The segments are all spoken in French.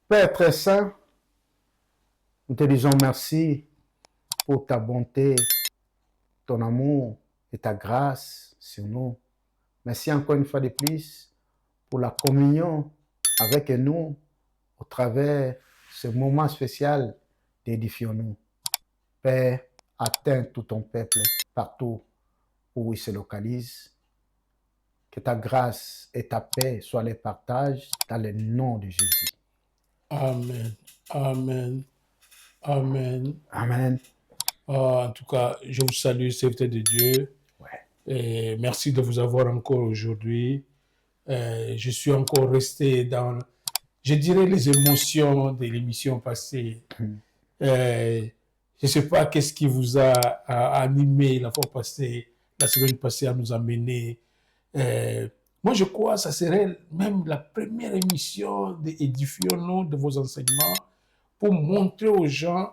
Père très saint, nous te disons merci pour ta bonté, ton amour et ta grâce sur nous. Merci encore une fois de plus pour la communion avec nous au travers de ce moment spécial d'édifions-nous. Père, atteins tout ton peuple partout où il se localise. Que ta grâce et ta paix soient les partages dans le nom de Jésus. Amen. Amen. Amen. Amen. En tout cas, je vous salue, serviteur de Dieu. Et merci de vous avoir encore aujourd'hui. Je suis encore resté dans, je dirais, les émotions de l'émission passée. Je ne sais pas qu'est-ce qui vous a animé la fois passée, la semaine passée, à nous amener. Moi, je crois que ça serait même la première émission d'Édifions-nous de vos enseignements pour montrer aux gens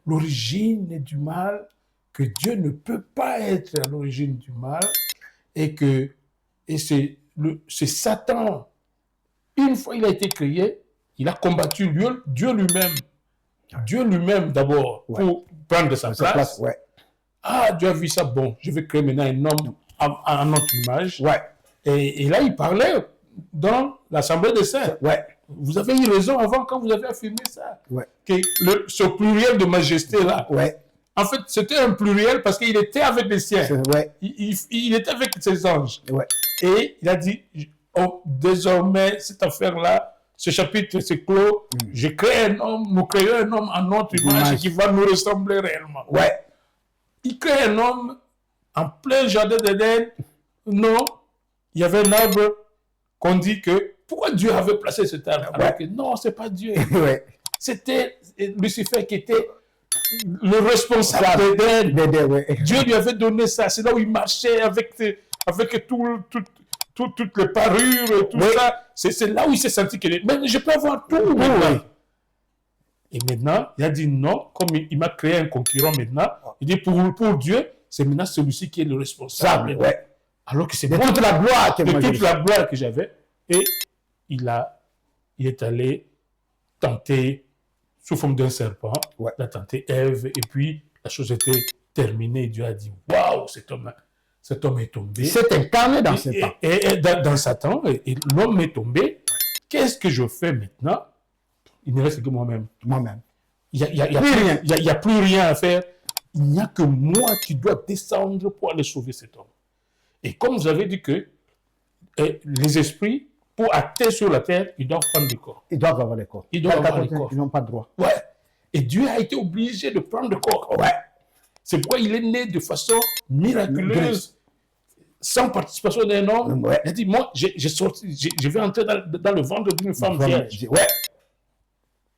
l'origine du mal, que Dieu ne peut pas être à l'origine du mal et que c'est Satan, une fois il a été créé, il a combattu Dieu lui-même. Dieu lui-même d'abord pour prendre sa place. Ah, Dieu a vu ça, bon, je vais créer maintenant un homme à notre image. Et là, il parlait dans l'Assemblée des saints. Vous avez eu raison avant quand vous avez affirmé ça. Que ce pluriel de majesté là, en fait, c'était un pluriel parce qu'il était avec les siens. Il était avec ses anges. Et il a dit, oh, désormais, cette affaire-là, ce chapitre c'est clos. Je crée un homme, nous créons un homme à notre image qui va nous ressembler réellement. Il crée un homme en plein jardin d'Éden. Non, il y avait un arbre qu'on dit que pourquoi Dieu avait placé cet arbre alors que non, c'est pas Dieu. C'était Lucifer qui était le responsable d'Éden. Dieu lui avait donné ça. C'est là où il marchait avec toutes les parures et tout ça. C'est là où il s'est senti que mais je peux avoir tout. Et maintenant, il a dit non, comme il m'a créé un concurrent maintenant, il dit pour Dieu, c'est maintenant celui-ci qui est le responsable. Alors que c'est de toute la gloire que j'avais. Et il est allé tenter sous forme d'un serpent, il a tenté Ève, et puis la chose était terminée. Dieu a dit, waouh, cet homme est tombé. Il s'est incarné dans Satan. Dans Satan, et l'homme est tombé. Qu'est-ce que je fais maintenant? Il ne reste que moi-même. Il n'y a plus rien à faire. Il n'y a que moi qui dois descendre pour aller sauver cet homme. Et comme vous avez dit que les esprits, pour atteindre sur la terre, ils doivent prendre des corps. Ils doivent avoir les corps. Ils doivent avoir les corps. Ils n'ont pas de droit. Et Dieu a été obligé de prendre le corps. C'est pourquoi il est né de façon miraculeuse, sans participation d'un homme. Il a dit, moi, je vais entrer dans le ventre d'une femme vierge.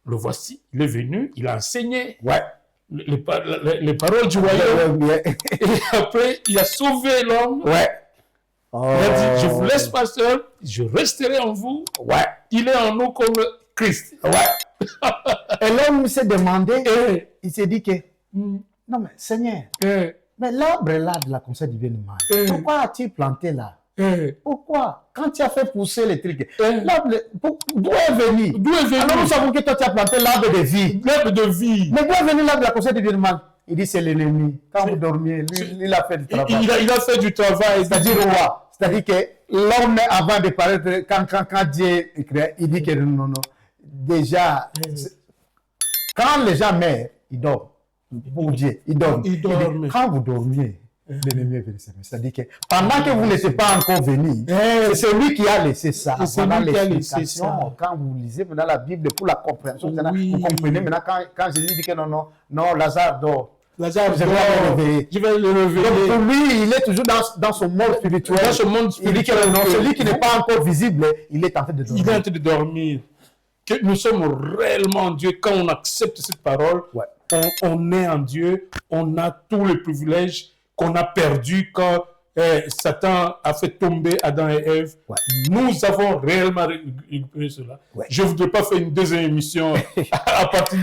Le voici, il est venu, il a enseigné les paroles du royaume. Et après, il a sauvé l'homme. Il a dit, je vous laisse pas seul, je resterai en vous. Il est en nous comme Christ. Et l'homme s'est demandé, il s'est dit que, non mais Seigneur, mais l'arbre là de la conseil du bien et du mal, pourquoi as-tu planté là? Pourquoi? Quand tu as fait pousser les trucs, l'arbre, d'où est venu? Alors nous savons que toi tu as planté l'arbre de vie. L'arbre de vie. Mais d'où est venu l'arbre de la conseil du bien et du mal? Il dit c'est l'ennemi. Quand vous dormiez, lui, il a fait du travail. Il a fait du travail. C'est-à-dire que l'homme, avant de parler, quand Dieu crée, il dit que non. Déjà, quand les gens meurent, ils dorment. Pour Dieu, ils dorment. Quand vous dormiez, l'ennemi est venu. C'est-à-dire que pendant que vous n'étiez pas encore venu, c'est celui qui a laissé ça. Pendant l'explication, quand vous lisez maintenant la Bible pour la compréhension, vous comprenez maintenant quand Jésus dit que non, Lazare dort. Lazare, je vais le réveiller. Donc pour lui, il est toujours dans son monde spirituel. Dans ce monde spirituel. Il dit que non, celui qui n'est pas encore visible, il est en train de dormir. Il est en train de dormir. Que nous sommes réellement en Dieu. Quand on accepte cette parole, on est en Dieu, on a tous les privilèges qu'on a perdus quand Satan a fait tomber Adam et Ève. Nous avons réellement récupéré cela. Je ne voudrais pas faire une deuxième émission à partir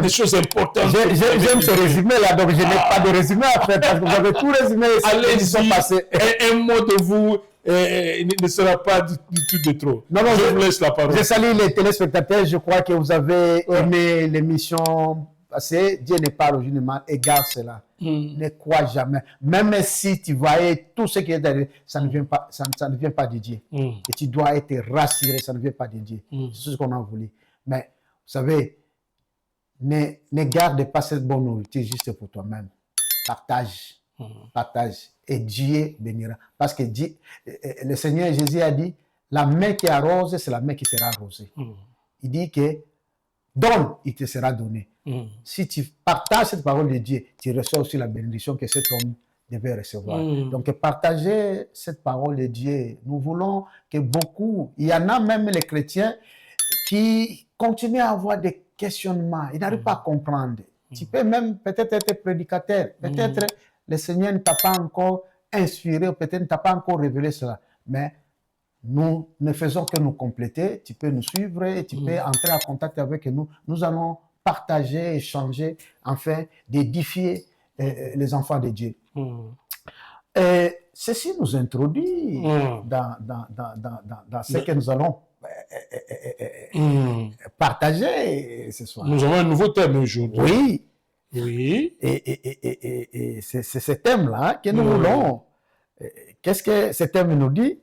des choses importantes. J'aime ce résumé là, donc je n'ai pas de résumé à faire parce que vous avez tout résumé. Allez-y, un mot de vous, ne sera pas du tout de trop. Non, je vous laisse la parole. Je salue les téléspectateurs. Je crois que vous avez aimé l'émission passée. Dieu ne parle aujourd'hui, égare cela. Ne crois jamais. Même si tu voyais tout ce qui est derrière, ça ne vient pas, ça ne vient pas de Dieu. Et tu dois être rassuré, ça ne vient pas de Dieu. C'est ce qu'on a voulu. Mais vous savez, ne garde pas cette bonne nourriture juste pour toi-même. Partage. Partage. Et Dieu bénira. Parce que Dieu, le Seigneur Jésus a dit, la main qui arrose, c'est la main qui sera arrosée. Il dit que donne, il te sera donné. Si tu partages cette parole de Dieu, tu reçois aussi la bénédiction que cet homme devait recevoir. Donc, partagez cette parole de Dieu. Nous voulons que beaucoup, il y en a même les chrétiens qui continuent à avoir des questionnements. Ils n'arrivent pas à comprendre. Tu peux même peut-être être prédicateur. Peut-être le Seigneur ne t'a pas encore inspiré, peut-être ne t'a pas encore révélé cela. Mais nous ne faisons que nous compléter. Tu peux nous suivre et tu peux entrer en contact avec nous. Nous allons partager, échanger, afin d'édifier les enfants de Dieu. Et ceci nous introduit dans ce que nous allons partager ce soir. Nous avons un nouveau thème aujourd'hui. Oui. Oui. Et c'est ce thème-là que nous voulons. Qu'est-ce que ce thème nous dit?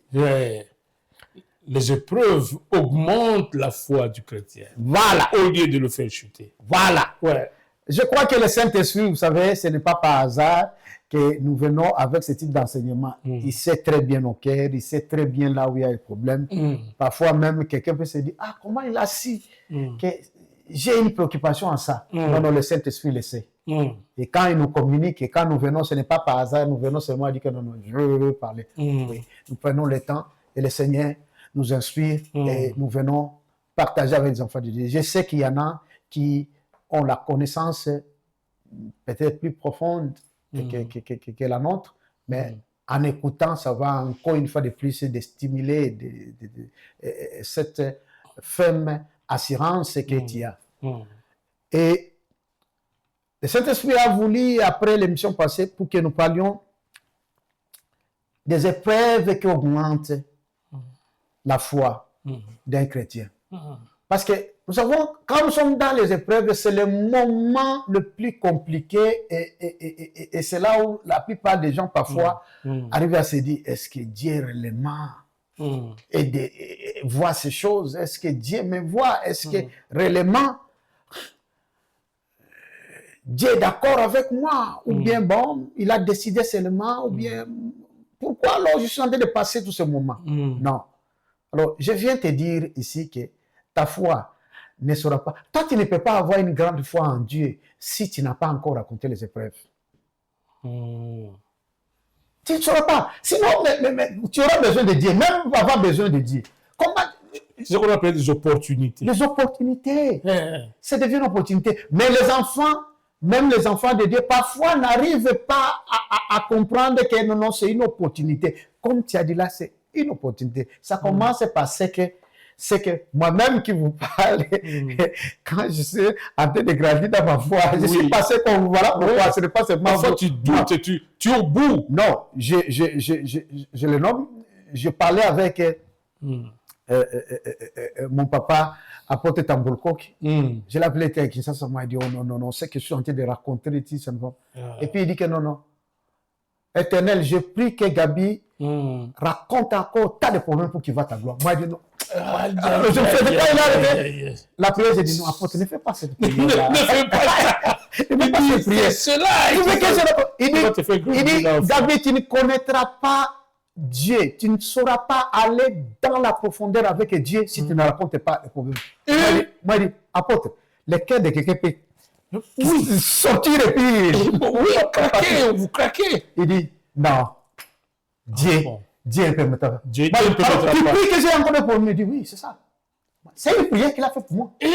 Les épreuves augmentent la foi du chrétien. Voilà. Au lieu de le faire chuter. Voilà. Ouais. Je crois que le Saint-Esprit, vous savez, ce n'est pas par hasard que nous venons avec ce type d'enseignement. Il sait très bien nos cœurs, il sait très bien là où il y a des problèmes. Parfois même, quelqu'un peut se dire, ah, comment il a su que j'ai une préoccupation en ça. Non, non, le Saint-Esprit le sait. Et quand il nous communique, et quand nous venons, ce n'est pas par hasard, nous venons seulement à dire que non, non, je veux parler. Oui. Nous prenons le temps et le Seigneur nous inspire et nous venons partager avec les enfants de Dieu. Je sais qu'il y en a qui ont la connaissance peut-être plus profonde que la nôtre, mais en écoutant, ça va encore une fois de plus de stimuler cette ferme assurance que tu as. Et le Saint-Esprit a voulu, après l'émission passée, pour que nous parlions des épreuves qui augmentent la foi d'un chrétien. Parce que nous savons, quand nous sommes dans les épreuves, c'est le moment le plus compliqué et c'est là où la plupart des gens parfois arrivent à se dire, est-ce que Dieu réellement voit ces choses? Est-ce que Dieu me voit? Est-ce que réellement Dieu est d'accord avec moi? Ou bien bon, il a décidé seulement? Ou bien pourquoi alors je suis en train de passer tous ces moments? Non. Alors, je viens te dire ici que ta foi ne sera pas... Toi, tu ne peux pas avoir une grande foi en Dieu si tu n'as pas encore raconté les épreuves. Tu ne sauras pas. Sinon, tu auras besoin de Dieu. Même tu vas avoir besoin de Dieu. Comment... Ce qu'on appelle des opportunités. Les opportunités. Ça devient une opportunité. Mais les enfants, même les enfants de Dieu, parfois n'arrivent pas à comprendre que non, non, c'est une opportunité. Comme tu as dit là, c'est une opportunité. Ça commence par c'est que moi-même qui vous parle, quand je suis en train de grandir dans ma foi, je suis passé comme voilà pourquoi, ce n'est pas seulement... Parfois tu doutes, tu es au bout. Non, je le nomme, je parlais avec mon papa, apôtre Tambolkok. Je l'appelais à Kinshasa, il m'a dit, oh non, non, non, c'est que je suis en train de raconter, et puis il dit que non, non. Éternel, je prie que Gabi raconte encore tas de problèmes pour qu'il voit ta gloire. Moi, je dis non. Je ne faisais pas la prière, j'ai dit non, apôtre, ne fais pas cette prière. Ne fais pas ça. Ne fais pas cette prière. Il dit, Gabi, tu ne connaîtras pas Dieu. Tu ne sauras pas aller dans la profondeur avec Dieu si tu ne racontes pas les problèmes. Moi, je dis, apôtre, le cœur de quelqu'un peut sortir et puis... Oui, vous craquez. Il dit, non, Dieu, Dieu peut me faire. Dieu peut me faire. Tu pries que j'ai encore des problèmes. Il dit, oui, c'est ça. C'est une prière qu'il a fait pour moi. Je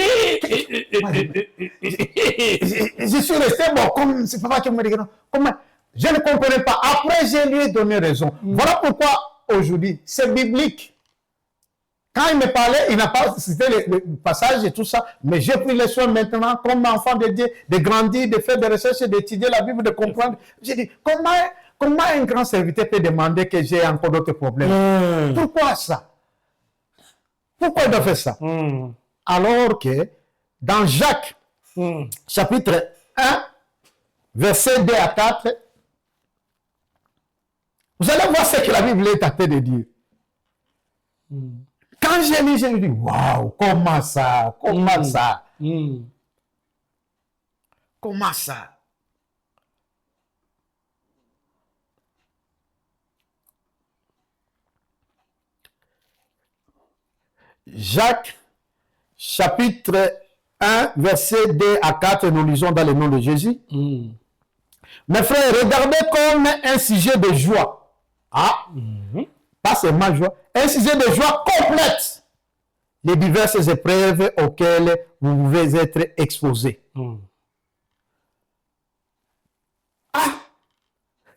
suis resté, bon, comme c'est papa qui me dit, non, comment? Je ne comprenais pas. Après, je lui ai donné raison. Voilà pourquoi, aujourd'hui, c'est biblique. Quand il me parlait, il n'a pas cité le passage et tout ça, mais j'ai pris les soins maintenant, comme enfant de Dieu, de grandir, de faire des recherches, d'étudier la Bible, de comprendre. J'ai dit, comment comment un grand serviteur peut demander que j'ai encore d'autres problèmes? Pourquoi ça? Pourquoi il doit faire ça? Alors que dans Jacques, chapitre 1, verset 2 à 4, vous allez voir ce que la Bible est en train de dire. Quand j'ai lu, je me dis, waouh, comment ça? Comment ça? Comment ça? Jacques, chapitre 1, verset 2 à 4, nous lisons dans le nom de Jésus. Mes frères, regardez comme un sujet de joie. Ah, pas seulement joie, un sujet de joie complète. Les diverses épreuves auxquelles vous pouvez être exposés.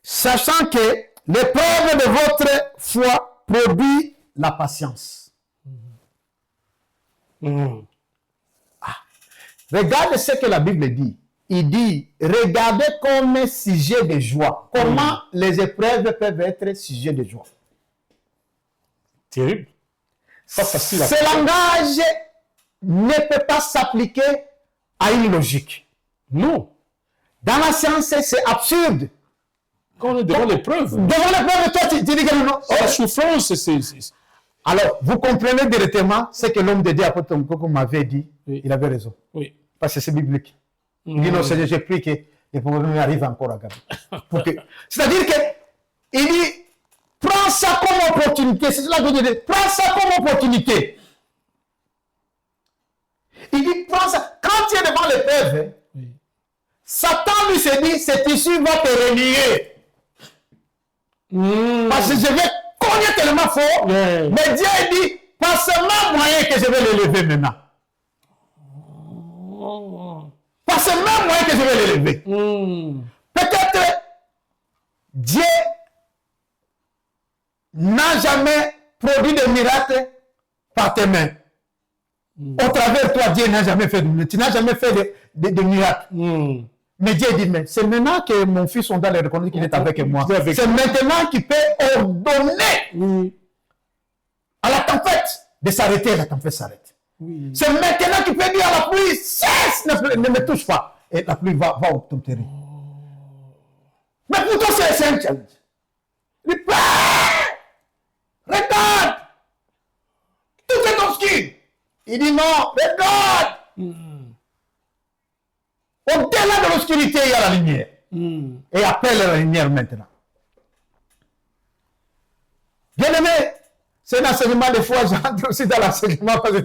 Sachant que l'épreuve de votre foi produit la patience. Regardez ce que la Bible dit. Il dit, regardez comme un sujet de joie. Comment les épreuves peuvent être sujet de joie. Terrible. Pas facile à Ce langage ne peut pas s'appliquer à une logique. Non. Dans la science, c'est absurde. Quand on est devant l'épreuve. Devant l'épreuve, toi, tu dis que non. La souffrance, c'est... Alors, vous comprenez directement ce que l'homme de Dieu, après ton coco m'avait dit. Oui. Il avait raison. Oui. Parce que c'est biblique. Il dit non, Seigneur, j'ai pris que les problèmes arrivent encore à Gabi. C'est-à-dire que, il dit, prends ça comme opportunité. C'est cela que je dis. Prends ça comme opportunité. Il dit, prends ça. Quand tu es devant l'épreuve, Satan lui se dit, cet issue va te renier. Parce que je vais cogner tellement fort. Mais Dieu dit, pas seulement moyen que je vais l'élever maintenant. Pas seulement moyen que je vais l'élever. Peut-être Dieu n'a jamais produit de miracle par tes mains. Au travers de toi, Dieu n'a jamais fait de miracle. Tu n'as jamais fait de miracle. Mais Dieu dit, mais c'est maintenant que mon fils, on doit le reconnaître qu'il est avec moi. C'est maintenant qu'il peut ordonner à la tempête de s'arrêter. La tempête s'arrête. C'est maintenant qu'il peut dire à la pluie, cesse, ne me touche pas. Et la pluie va obtempérer. Mais pour toi, c'est un challenge. Il dit, regarde, tout est obscur. Il dit non, regarde. Au-delà de l'obscurité, il y a la lumière. Et appelle la lumière maintenant. Bien aimé, c'est un enseignement de foi, j'entre aussi dans l'enseignement. J'entre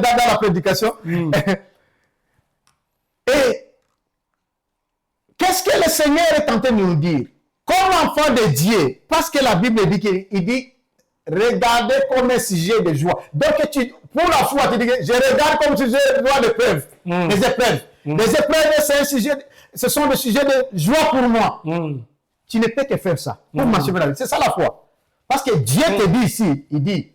dans la prédication. Et qu'est-ce que le Seigneur est en train de nous dire? Comme enfant de Dieu, parce que la Bible dit qu'il dit, regardez comme un sujet de joie. Donc, pour la foi, tu dis que je regarde comme sujet de joie d'épreuve. Les épreuves. Les épreuves, ce sont des sujets de joie pour moi. Tu ne peux que faire ça. Pour marcher dans la vie. C'est ça la foi. Parce que Dieu te dit ici, il dit,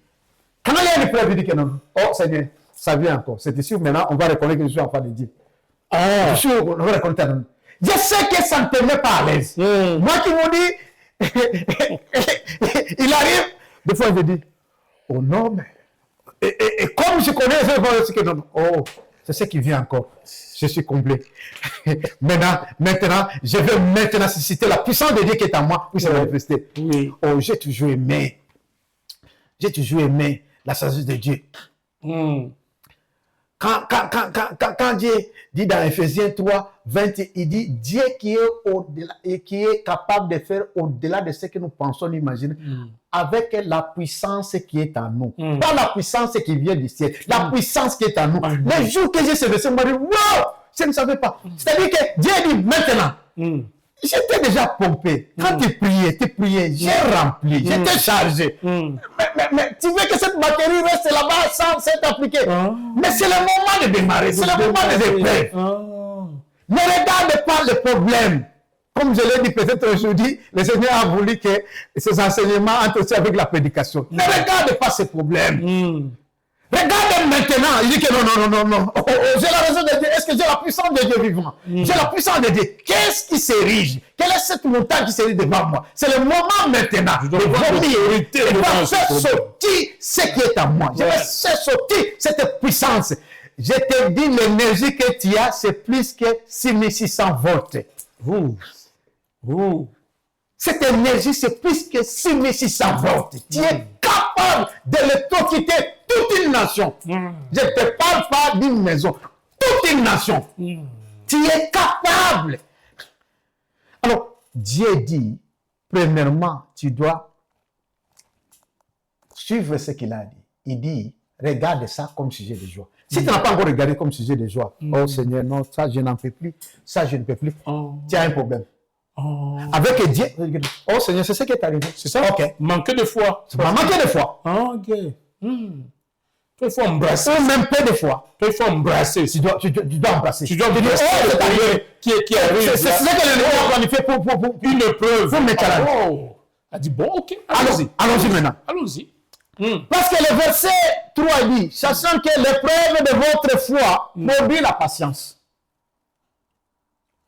quand il y a une épreuve, il dit que non. Oh Seigneur, ça vient encore. C'est sûr, maintenant, on va reconnaître que je suis enfant de Dieu. Je suis sûr, on va reconnaître. Je sais que ça ne te met pas à l'aise. Moi qui me dis, il arrive, des fois je dis, oh non, mais. Et comme je connais, je sais que non. Oh, c'est ce qui vient encore. Je suis complet. maintenant, je vais maintenant susciter la puissance de Dieu qui est en moi pour se manifester. Oh, j'ai toujours aimé. J'ai toujours aimé la sagesse de Dieu. Quand Dieu dit dans Ephésiens 3, 20, il dit Dieu qui est au-delà et qui est capable de faire au-delà de ce que nous pensons, imaginons, avec la puissance qui est en nous. Pas la puissance qui vient du ciel, la puissance qui est en nous. Les jours que j'ai ce verset, je me dis, wow, je ne savais pas. C'est-à-dire que Dieu dit maintenant, j'étais déjà pompé. Quand tu priais, j'ai rempli, j'étais chargé. Mais tu veux que cette batterie reste là-bas sans s'être appliquée. Mais c'est le moment de démarrer, c'est le moment de l'épreuve. Ne regarde pas le problème. Comme je l'ai dit peut-être aujourd'hui, le Seigneur a voulu que ces enseignements entrent aussi avec la prédication. Ne regarde pas ce problème. Regarde maintenant, il dit que non. Oh, j'ai la raison de Dieu. Est-ce que j'ai la puissance de Dieu vivant? J'ai la puissance de Dieu. Qu'est-ce qui s'érige? Quelle est cette montagne qui s'érige devant moi? C'est le moment maintenant de vomir et de faire sortir ce qui est en moi. Je vais faire sortir cette puissance. Je te dis, l'énergie que tu as, c'est plus que 6600 volts. Cette énergie, c'est plus que 6600 volts. Tu es capable d'électrocuter toute une nation. Je ne te parle pas d'une maison. Toute une nation. Tu es capable. Alors, Dieu dit, premièrement, tu dois suivre ce qu'il a dit. Il dit, regarde ça comme sujet de joie. Si tu n'as pas encore regardé comme sujet de joie, oh Seigneur, non, ça je n'en peux plus, ça je ne peux plus, tu as un problème. Avec Dieu, oh Seigneur, c'est ce qui est arrivé. C'est ça? Ok. Manquer de foi. Manquer de foi. Ok. Il faut embrasser. Ou même peu de foi. Il faut embrasser. Tu dois embrasser. Tu dois dire, oh, c'est arrivé. Qui arrive. C'est ce que le Seigneur a planifié pour une épreuve. Pour me challenger. Oh. Elle dit, bon, ok. Allons-y maintenant. Allons-y. Parce que le verset 3 dit, sachant que l'épreuve de votre foi produit la patience.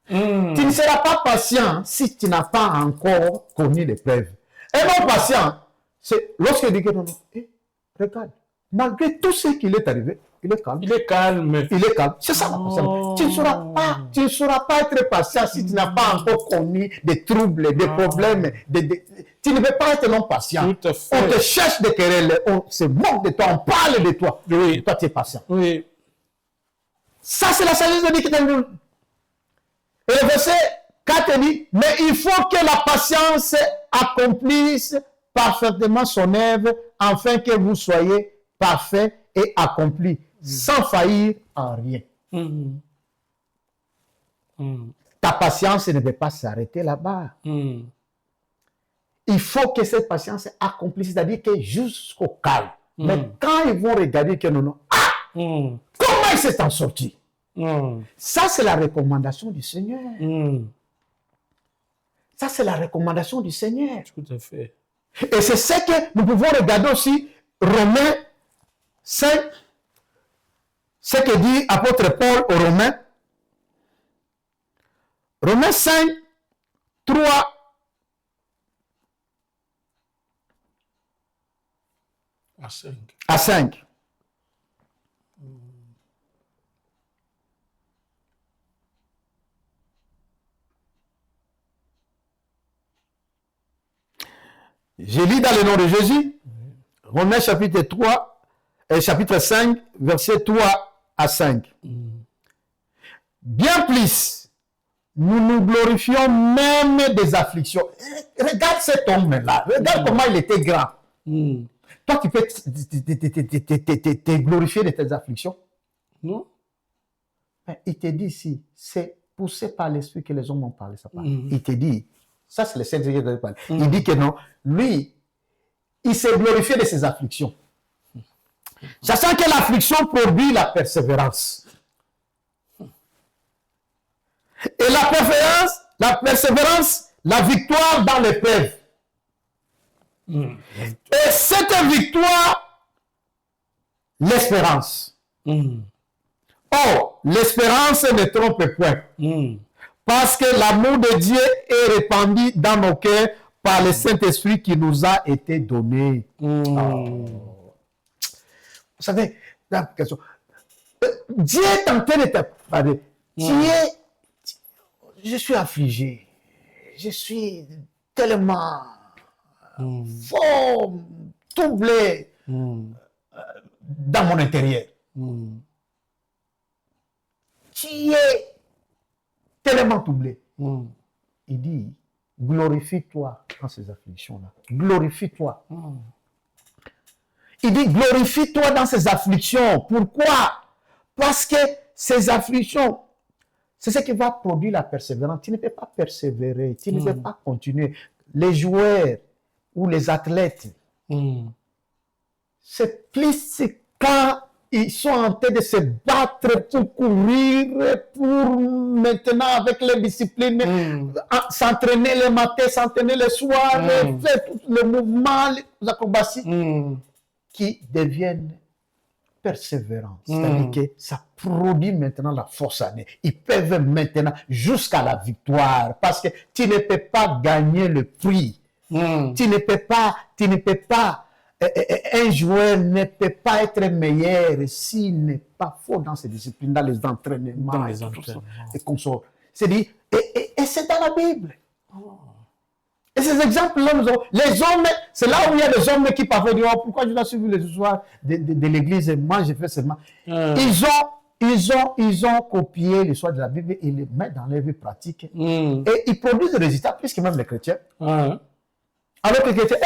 Tu ne seras pas patient si tu n'as pas encore connu l'épreuve. Et non patient, c'est lorsque tu dis que non, regarde, malgré tout ce qui est arrivé, il est calme. Il est calme. Il est calme. C'est ça la patience. Tu ne sauras pas être patient si tu n'as pas encore connu des troubles, des problèmes. Tu ne peux pas être non patient. Tout à fait. On te cherche des querelles, on se moque de toi, on parle de toi. Oui. Et toi, tu es patient. Oui. Ça, c'est la sagesse de Dieu qui t'a dit. Et le verset 4 dit, mais il faut que la patience accomplisse parfaitement son œuvre, afin que vous soyez parfaits et accomplis, sans faillir en rien. Ta patience ne peut pas s'arrêter là-bas. Il faut que cette patience accomplisse, c'est-à-dire que jusqu'au calme. Mais quand ils vont regarder que non, comment il s'est en sorti? Ça, c'est la recommandation du Seigneur. Ça, c'est la recommandation du Seigneur. Tout à fait. Et c'est ce que nous pouvons regarder aussi, Romains 5, ce que dit apôtre Paul aux Romains. Romains 5, 3 à 5. Je lis dans le nom de Jésus, Romains chapitre 3, chapitre 5, verset 3 à 5. Bien plus, nous nous glorifions même des afflictions. Regarde cet homme-là, regarde comment il était grand. Toi, tu peux te glorifier de tes afflictions? Non. Il te dit ici, c'est poussé par l'esprit que les hommes ont parlé. Ça parle. Il te dit, ça c'est le Saint-Esprit qui parle. Il dit que non, lui, il s'est glorifié de ses afflictions. Sachant que l'affliction produit la persévérance. Et la persévérance, la victoire dans l'épreuve. Et cette victoire, l'espérance. Or, l'espérance ne trompe point. Parce que l'amour de Dieu est répandu dans nos cœurs par le Saint-Esprit qui nous a été donné. Vous savez, la question. Dieu est en train de te parler. Je suis affligé. Je suis tellement fort, troublé dans mon intérieur. Tu es tellement troublé. Il dit, glorifie-toi dans ces afflictions-là. Glorifie-toi. Il dit, glorifie-toi dans ces afflictions. Pourquoi? Parce que ces afflictions, c'est ce qui va produire la persévérance. Tu ne peux pas persévérer, tu ne peux pas continuer. Les joueurs ou les athlètes, c'est plus quand ils sont en train de se battre pour courir, pour maintenant avec les disciplines, s'entraîner le matin, s'entraîner le soir, faire tout le mouvement, les acrobaties, qui deviennent persévérance. C'est-à-dire que ça produit maintenant la force à aller. Ils peuvent maintenant jusqu'à la victoire parce que tu ne peux pas gagner le prix. Tu ne peux pas, un joueur ne peut pas être meilleur s'il n'est pas fort dans ses disciplines, dans les entraînements, et consorts. C'est-à-dire, et c'est dans la Bible. Et ces exemples-là, les hommes, c'est là où il y a des hommes qui parfois disent, pourquoi je dois suivre les histoires de l'église et moi je fais seulement. Ils ont copié l'histoire de la Bible et ils les mettent dans leur vie pratique. Et ils produisent des résultats plus que même les chrétiens. Alors que les chrétiens,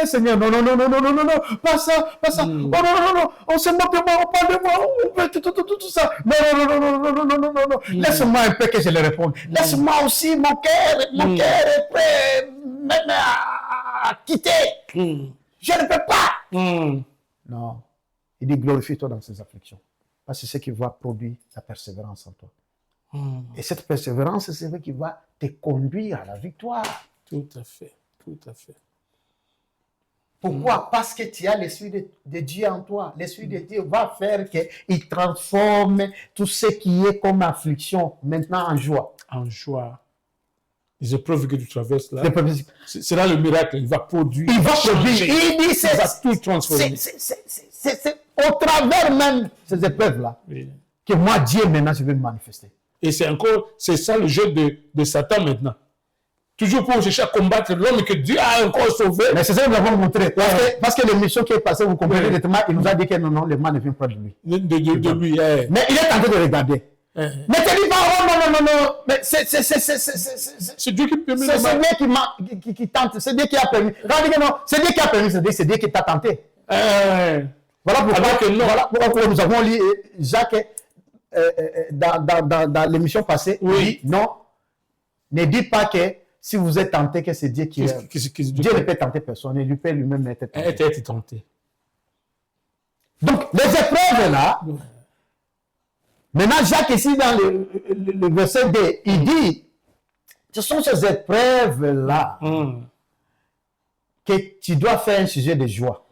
Seigneur, non, pas ça. Oh non, on se moque de moi, on parle de moi, on fait tout ça. Non. Laisse-moi un peu que je le réponde. Laisse-moi aussi, mon cœur est prêt même à quitter. Je ne peux pas. Non. Il dit, glorifie-toi dans ces afflictions. Parce que c'est ce qui va produire la persévérance en toi. Et cette persévérance, c'est ce qui va te conduire à la victoire. Tout à fait. Pourquoi? Parce que tu as l'Esprit de Dieu en toi. L'Esprit de Dieu va faire qu'il transforme tout ce qui est comme affliction maintenant en joie. En joie. Les épreuves que tu traverses là, c'est là le miracle. Il va produire. Il va produire. Il dit, il va tout transformer. C'est au travers même ces épreuves-là que moi, Dieu, maintenant, je vais me manifester. Et c'est ça le jeu de Satan maintenant. Toujours pour chercher à combattre l'homme que Dieu a encore sauvé. Mais c'est ça que nous avons montré. Parce que l'émission qui est passée, vous comprenez directement, il nous a dit que non, le mal ne vient pas de lui. De lui. Mais il est en train de regarder. Mais te dis pas, non. Mais c'est Dieu qui permet. C'est Dieu qui tente. C'est Dieu qui a permis. C'est Dieu qui a permis. C'est Dieu qui t'a tenté. Voilà pourquoi nous avons lu Jacques dans l'émission passée. Oui. Non, ne dis pas que si vous êtes tenté, que c'est Dieu qui est. Dieu ne peut tenter personne, il peut lui-même être tenté. Être tenté. Donc, les épreuves là, maintenant Jacques ici dans le verset 2, il dit, ce sont ces épreuves là que tu dois faire un sujet de joie.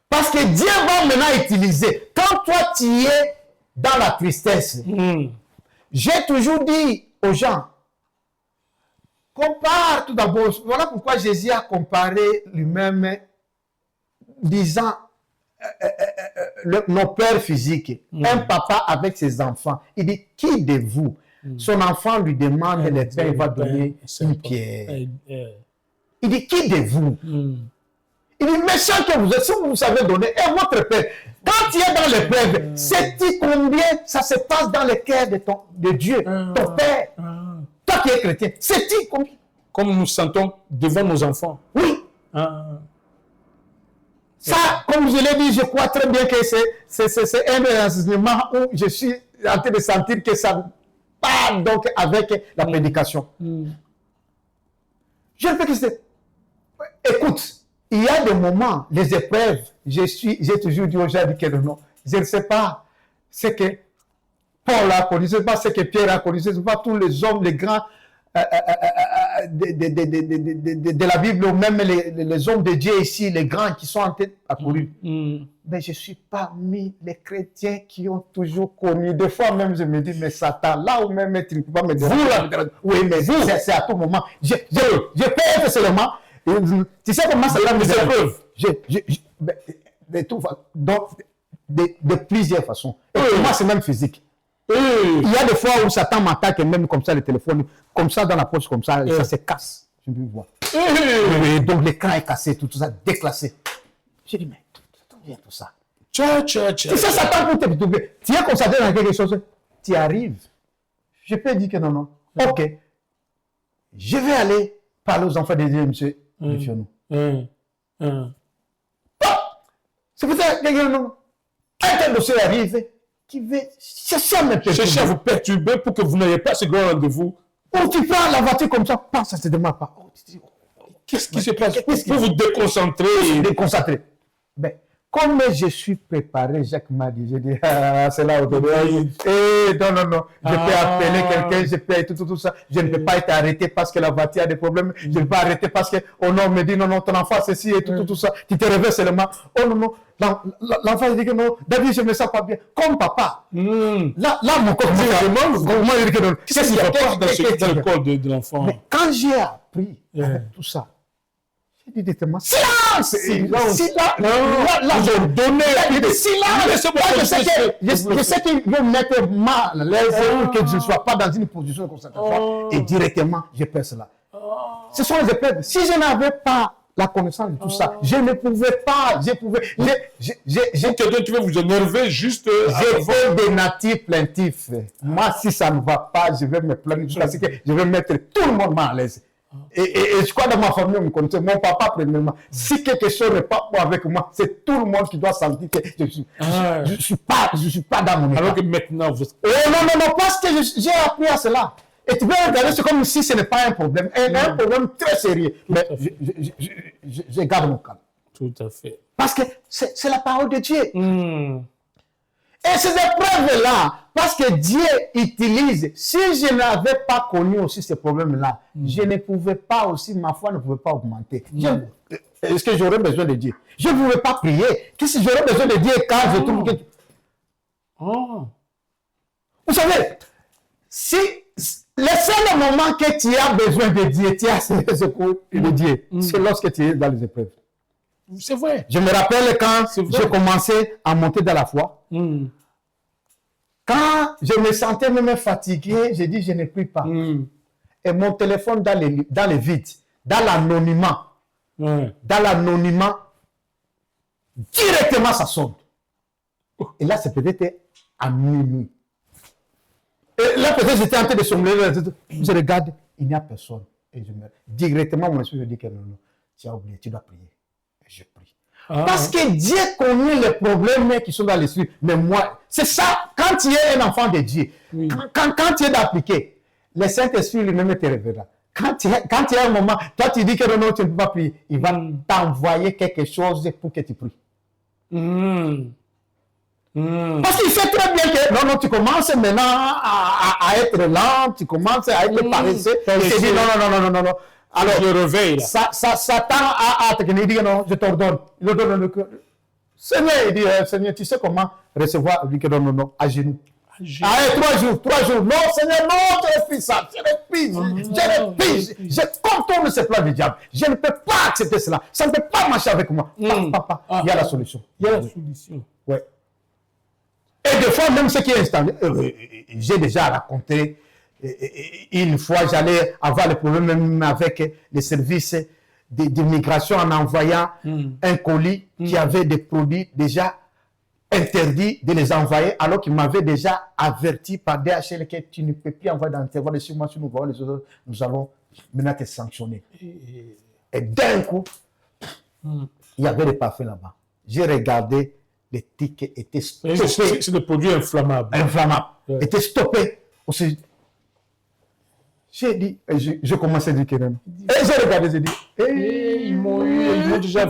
Parce que Dieu va maintenant utiliser, quand toi tu es dans la tristesse, j'ai toujours dit aux gens, compare tout d'abord. Voilà pourquoi Jésus a comparé lui-même, disant nos pères physiques, un papa avec ses enfants. Il dit, qui de vous, son enfant lui demande le pain, il va donner une pierre. Il dit, qui de vous? Il dit, méchant que vous êtes, si vous savez donner, et votre père, quand tu es dans l'épreuve, sais-tu combien ça se passe dans le cœur de Dieu, ton père? Toi qui es chrétien, sais-tu combien? Comme nous sentons devant nos enfants. Oui. Ça, comme je l'ai dit, je crois très bien que c'est un enseignement où je suis en train de sentir que ça part donc avec la prédication. Je ne peux que c'est... Écoute, il y a des moments, les épreuves, j'ai toujours dit aux gens que non, je ne sais pas ce que Paul a connu, je ne sais pas ce que Pierre a connu, je ne sais pas tous les hommes, les grands de la Bible, ou même les hommes de Dieu ici, les grands qui sont en tête à courir. Mais je suis parmi les chrétiens qui ont toujours connu. Des fois même, je me dis, mais Satan, là où même tu ne peux pas me dire. Vous là, oui, mais vous, c'est à tout moment. Je peux être seulement. Tu sais comment Satan me dit? De plusieurs façons. Et pour moi, c'est même physique. Il y a des fois où Satan m'attaque, même comme ça, le téléphone, comme ça, dans la poche, comme ça, et ça se casse. Je peux voir. Donc l'écran est cassé, tout ça, déclassé. J'ai dit, mais d'où vient tout ça? C'est ça, Satan pour te doubler. Tu es concentré dans quelque chose, tu arrives. Je peux dire que non. Ok. Je vais aller parler aux enfants de Dieu, monsieur, chez nous. C'est pour ça que un tel dossier arrive, qui veut chercher à vous perturber pour que vous n'ayez pas ce grand rendez-vous. Ou tu prends la voiture comme ça, ça se démarre pas. Qu'est-ce qui se passe? Pour vous déconcentrer. Déconcentrer. Ben, Comme je suis préparé, Jacques m'a dit, j'ai dit, c'est là où non, je peux appeler quelqu'un, je peux tout ça. Je ne peux pas être arrêté parce que la voiture a des problèmes. Je ne peux pas arrêter parce que, oh non, on me dit, non, ton enfant, ceci et tout ça. Tu te réveilles seulement. Oh non, l'enfant dit que non, David, je me sens pas bien. Comme papa. Là, mon corps, comment il dit que non. Qu'est-ce qui se passe dans le corps de l'enfant? Mais quand j'ai appris avec tout ça, j'ai dit directement, silence! Là, j'ai donné silence! Je sais qu'ils vont mettre mal à l'aise pour que je ne sois pas dans une position de concentration. Et directement, j'ai fait cela. Ce sont les épreuves. Si je n'avais pas la connaissance de tout ça, je ne pouvais pas. Tu veux vous énerver juste. J'ai des natifs plaintifs. Moi, si ça ne va pas, je vais me plaindre jusqu'à ce que je vais mettre tout le monde mal à l'aise. Et je crois dans ma famille, on me connaissait. Mon papa, premièrement, si quelque chose n'est pas bon avec moi, c'est tout le monde qui doit sentir que je suis pas dans mon état. Alors que maintenant, vous... non, parce que j'ai appris à cela. Et tu peux regarder, c'est comme si ce n'est pas un problème. Un problème très sérieux. Mais je garde mon calme. Tout à fait. Parce que c'est la parole de Dieu. Et ces épreuves-là, parce que Dieu utilise, si je n'avais pas connu aussi ces problèmes-là, je ne pouvais pas aussi, ma foi ne pouvait pas augmenter. Est-ce que j'aurais besoin de Dieu? Je ne pouvais pas prier. Qu'est-ce que j'aurais besoin de Dieu quand je trouve que... Vous savez, si le seul moment que tu as besoin de Dieu, tu as ce secours de Dieu, c'est lorsque tu es dans les épreuves. C'est vrai. Je me rappelle quand j'ai commencé à monter dans la foi. Quand je me sentais même fatigué, j'ai dit je ne prie pas. Et mon téléphone dans les vides, dans l'anonymat, directement ça sonne. Et là, c'est peut-être à minuit. Et là, peut-être j'étais en train de sombrer. Je regarde, il n'y a personne. Et directement, mon esprit me dit que non, tu as oublié, tu dois prier. Je prie. Parce que Dieu connaît les problèmes qui sont dans l'esprit. Mais moi, c'est ça, quand tu es un enfant de Dieu, quand tu es d'appliquer, le Saint-Esprit lui-même te révélera. Quand tu as un moment, toi tu dis que non, tu ne peux pas prier, il va t'envoyer quelque chose pour que tu pries. Parce qu'il sait très bien que non, tu commences maintenant à être lent, tu commences à être paresseux, et tu dis non. Alors, je réveille. Satan a il dit non, je t'ordonne. Il ordonne le cœur. Seigneur, il dit, Seigneur, tu sais comment recevoir? Il dit que non, à genoux. 3 jours. Non, Seigneur, non, je refuse ça. Je refuse. Je contourne ce plan du diable. Je ne peux pas accepter cela. Ça ne peut pas marcher avec moi. Papa, il y a la solution. Ouais. Et des fois, même ce qui est installé, j'ai déjà raconté. Une fois, j'allais avoir le problème même avec les services d'immigration en envoyant un colis qui avait des produits déjà interdits de les envoyer, alors qu'il m'avait déjà averti par DHL que tu ne peux plus envoyer dans l'intervalle de 6 mois. Si nous voyons les autres, nous allons maintenant te sanctionner. Et d'un coup, il y avait des parfums là-bas. J'ai regardé, les tickets étaient stoppés. C'est des produits inflammables. Étaient stoppés. J'ai dit, je commençais à dire que non. Et j'ai regardé, j'ai dit, ils m'ont déjà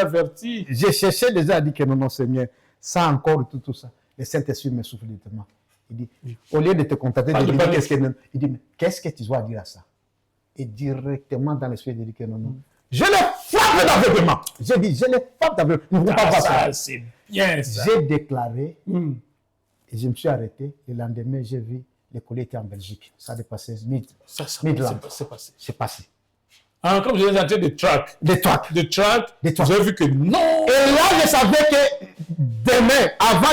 averti. J'ai cherché déjà à dire que non, Seigneur, ça encore, tout ça. Le Saint-Esprit me souffle directement. Il dit, au lieu de te contacter, de dire qu'est-ce que non, il dit, mais qu'est-ce que tu dois dire à ça? Et directement dans l'esprit, il dit que non. Je le frappe d'aveuglement. J'ai dit, je le frappe d'aveuglement. Nous ne pouvons pas voir ça. C'est bien ça. J'ai déclaré, et je me suis arrêté. Le lendemain, j'ai vu. Les colis étaient en Belgique. Ça a dépassé 1000. C'est passé. Comme je l'ai entendu des tracks. Vous avez vu que non. Et là, je savais que demain, avant,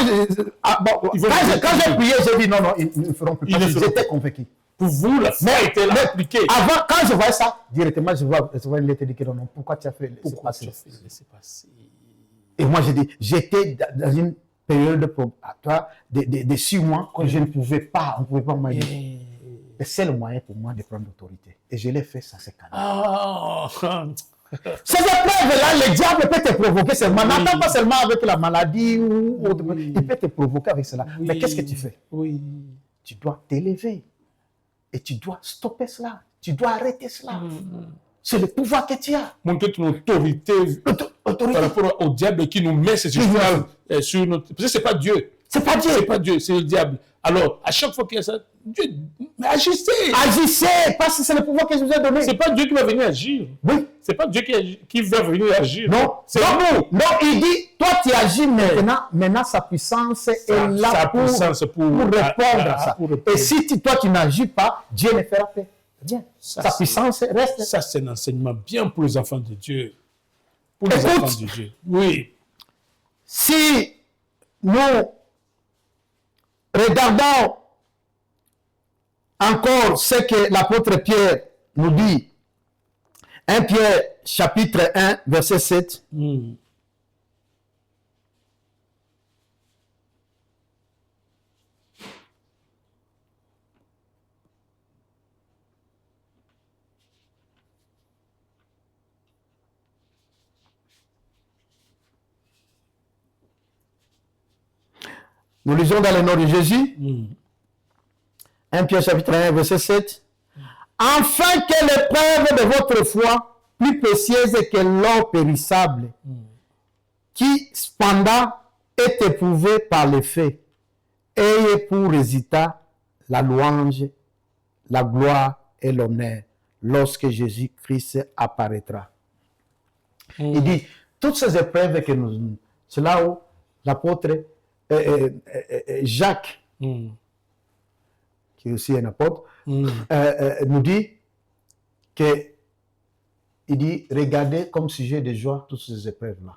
quand j'ai prié, j'ai dit non, ils ne feront plus. J'étais convaincu. Pour vous, la foi était là appliquée. Avant, quand je vois ça, directement, je vois une lettre qui dit non, pourquoi tu as fait laisser passer? Et moi, j'ai dit, j'étais dans une période de 6 mois que je ne pouvais pas, on ne pouvait pas m'aider. C'est le moyen pour moi de prendre l'autorité. Et je l'ai fait, ça s'est calmé. Ces épreuves-là, le diable peut te provoquer seulement. N'attends pas seulement avec la maladie ou autre. Il peut te provoquer avec cela. Mais qu'est-ce que tu fais? Tu dois t'élever. Et tu dois stopper cela. Tu dois arrêter cela. C'est le pouvoir que tu as. Montrer ton autorité par rapport au diable qui nous met ces histoires sur notre... Parce que ce n'est pas Dieu. C'est pas Dieu. C'est pas Dieu, c'est le diable. Alors, à chaque fois qu'il y a ça, Dieu, mais agissez. Agissez, parce que c'est le pouvoir que je vous ai donné. C'est pas Dieu qui va venir agir. Oui. C'est pas Dieu qui va venir agir. Non, c'est nous. Non, il dit, toi tu agis maintenant. Maintenant, sa puissance est là pour répondre à ça. Et si toi tu n'agis pas, Dieu ne fera pas. Bien. Sa puissance reste. Ça, c'est un enseignement bien pour les enfants de Dieu. Pour les enfants de Dieu. Oui. Si nous regardons encore ce que l'apôtre Pierre nous dit, 1 Pierre chapitre 1 verset 7. Nous lisons dans le nom de Jésus. 1 Pierre chapitre 1 verset 7. Afin que l'épreuve de votre foi, plus précieuse que l'or périssable, qui cependant est éprouvée par les faits, ait pour résultat la louange, la gloire et l'honneur lorsque Jésus-Christ apparaîtra. Il dit, toutes ces épreuves que nous... C'est là où l'apôtre Jacques, qui est aussi un apôtre, nous dit que il dit, regardez comme sujet de joie toutes ces épreuves-là.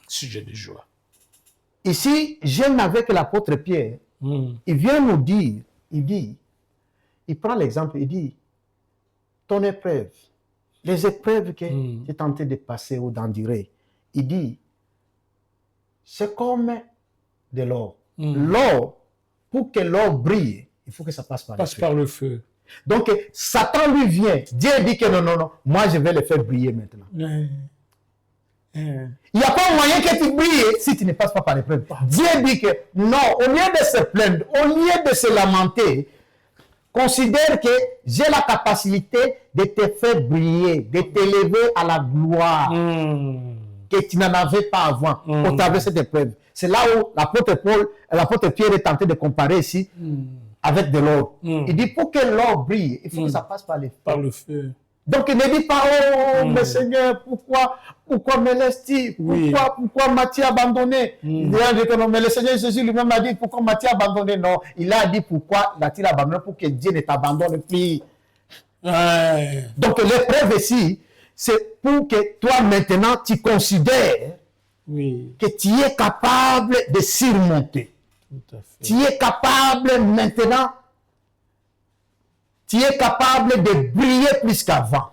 Sujet de joie. Ici, j'aime avec l'apôtre Pierre, il vient nous dire, il dit, il prend l'exemple, il dit, ton épreuve, les épreuves que tu es tenté de passer ou d'endurer, il dit, c'est comme de l'or. L'or, pour que l'or brille, il faut que ça passe par le feu. Donc, Satan lui vient. Dieu dit que non, moi je vais le faire briller maintenant. Il n'y a pas moyen que tu brilles si tu ne passes pas par l'épreuve. Dieu dit que non, au lieu de se plaindre, au lieu de se lamenter, considère que j'ai la capacité de te faire briller, de t'élever à la gloire que tu n'en avais pas avant au travers de cette épreuve. C'est là où l'apôtre Pierre est tenté de comparer ici avec de l'or. Il dit, pour que l'or brille, il faut que ça passe par le feu. Donc, il ne dit pas, oh, mais Seigneur, pourquoi me laisses-tu? Pourquoi m'as-tu abandonné? Il dit que non, mais le Seigneur Jésus lui-même a dit, pourquoi m'as-tu abandonné? Non, il a dit, pourquoi l'a-t-il abandonné? Pour que Dieu ne t'abandonne plus. Donc, l'épreuve ici, c'est pour que toi, maintenant, tu considères que tu es capable de surmonter. Tu es capable maintenant, tu es capable de briller plus qu'avant.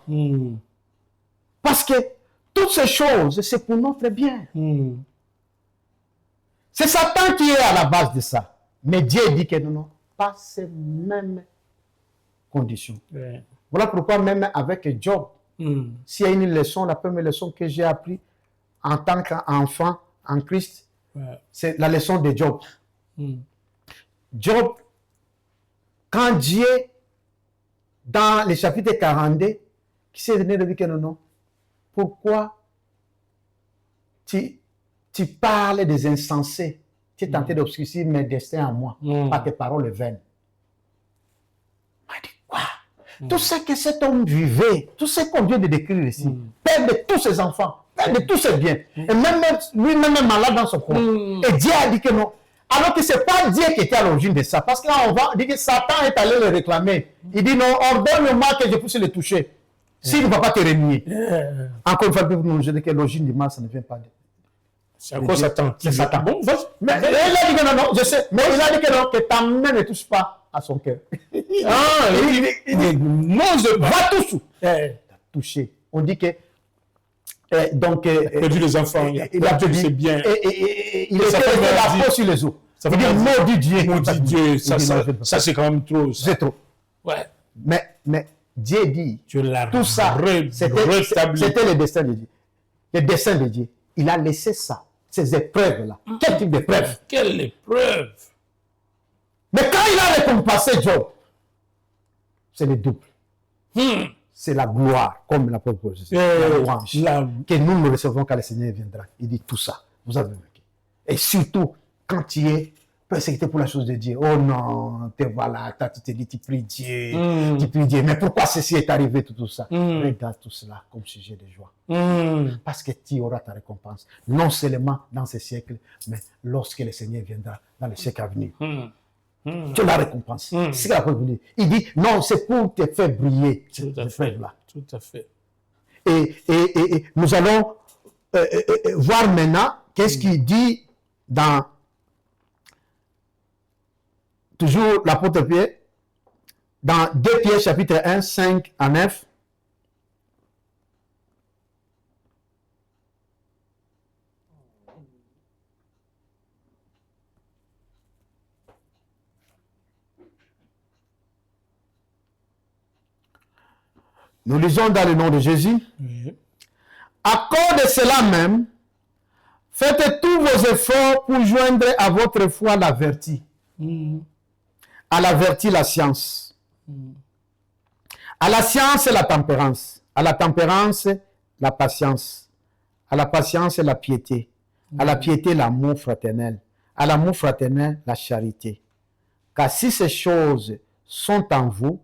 Parce que toutes ces choses, c'est pour notre bien. C'est Satan qui est à la base de ça. Mais Dieu dit que non, pas ces mêmes conditions. Voilà pourquoi même avec Job, s'il y a une leçon, la première leçon que j'ai apprise en tant qu'enfant en Christ, c'est la leçon de Job. Job, quand Dieu, dans le chapitre 42, qui s'est donné de dire que non, pourquoi tu parles des insensés, tu es tenté d'obscurcir mes destins à moi, par tes paroles vaines. Il m'a dit, quoi? Tout ce que cet homme vivait, tout ce qu'on vient de décrire ici, père de tous ses enfants, père de tous ses biens, et même lui-même est malade dans son corps. Et Dieu a dit que non. Alors que ce n'est pas Dieu qui était à l'origine de ça. Parce que là, on va dire que Satan est allé le réclamer. Il dit non, ordonne-moi que je puisse le toucher. S'il ne va pas te renier. Encore une fois, pour nous dire que l'origine du mal, ça ne vient pas de. C'est encore Satan. C'est Satan. Bon, mais il a dit que non, je sais. Mais il a dit que non, que ta main ne touche pas à son cœur. Il dit non, je va toucher. Toucher. On dit que. Donc, il a perdu les enfants, il a perdu ses biens. Il était la peau sur les os. Ça veut dire maudit Dieu. Maudit Dieu, ça c'est quand même trop. C'est trop. Ouais. Mais Dieu dit, tout ça, c'était le destin de Dieu. Le destin de Dieu. Il a laissé ça, ces épreuves-là. Quel type d'épreuve? Quelle épreuve? Mais quand il a récompensé Job, c'est le double. c'est la gloire, comme l'apôtre Paul dit. La louange. Que nous ne recevons quand le Seigneur viendra. Il dit tout ça. Vous avez vaincu. Et surtout, quand tu es persécuté pour la chose de Dieu. Oh non, tu voilà, tu te dis, tu pries Dieu, tu pries Dieu. Mais pourquoi ceci est arrivé, tout ça? Regarde tout cela comme sujet de joie. Parce que tu auras ta récompense. Non seulement dans ce siècle, mais lorsque le Seigneur viendra dans le siècle à venir. Tu as la récompense. C'est ce qu'il a voulu. Il dit, non, c'est pour te faire briller. Tout à fait. Tout à fait. Et nous allons voir maintenant qu'est-ce qu'il dit dans toujours l'apôtre Pierre, dans 2 Pierre chapitre 1, 5 à 9. Nous lisons dans le nom de Jésus. À cause de cela même, faites tous vos efforts pour joindre à votre foi la vertu. À la vertu, la science. À la science, la tempérance. À la tempérance, la patience. À la patience, la piété. À la piété, l'amour fraternel. À l'amour fraternel, la charité. Car si ces choses sont en vous,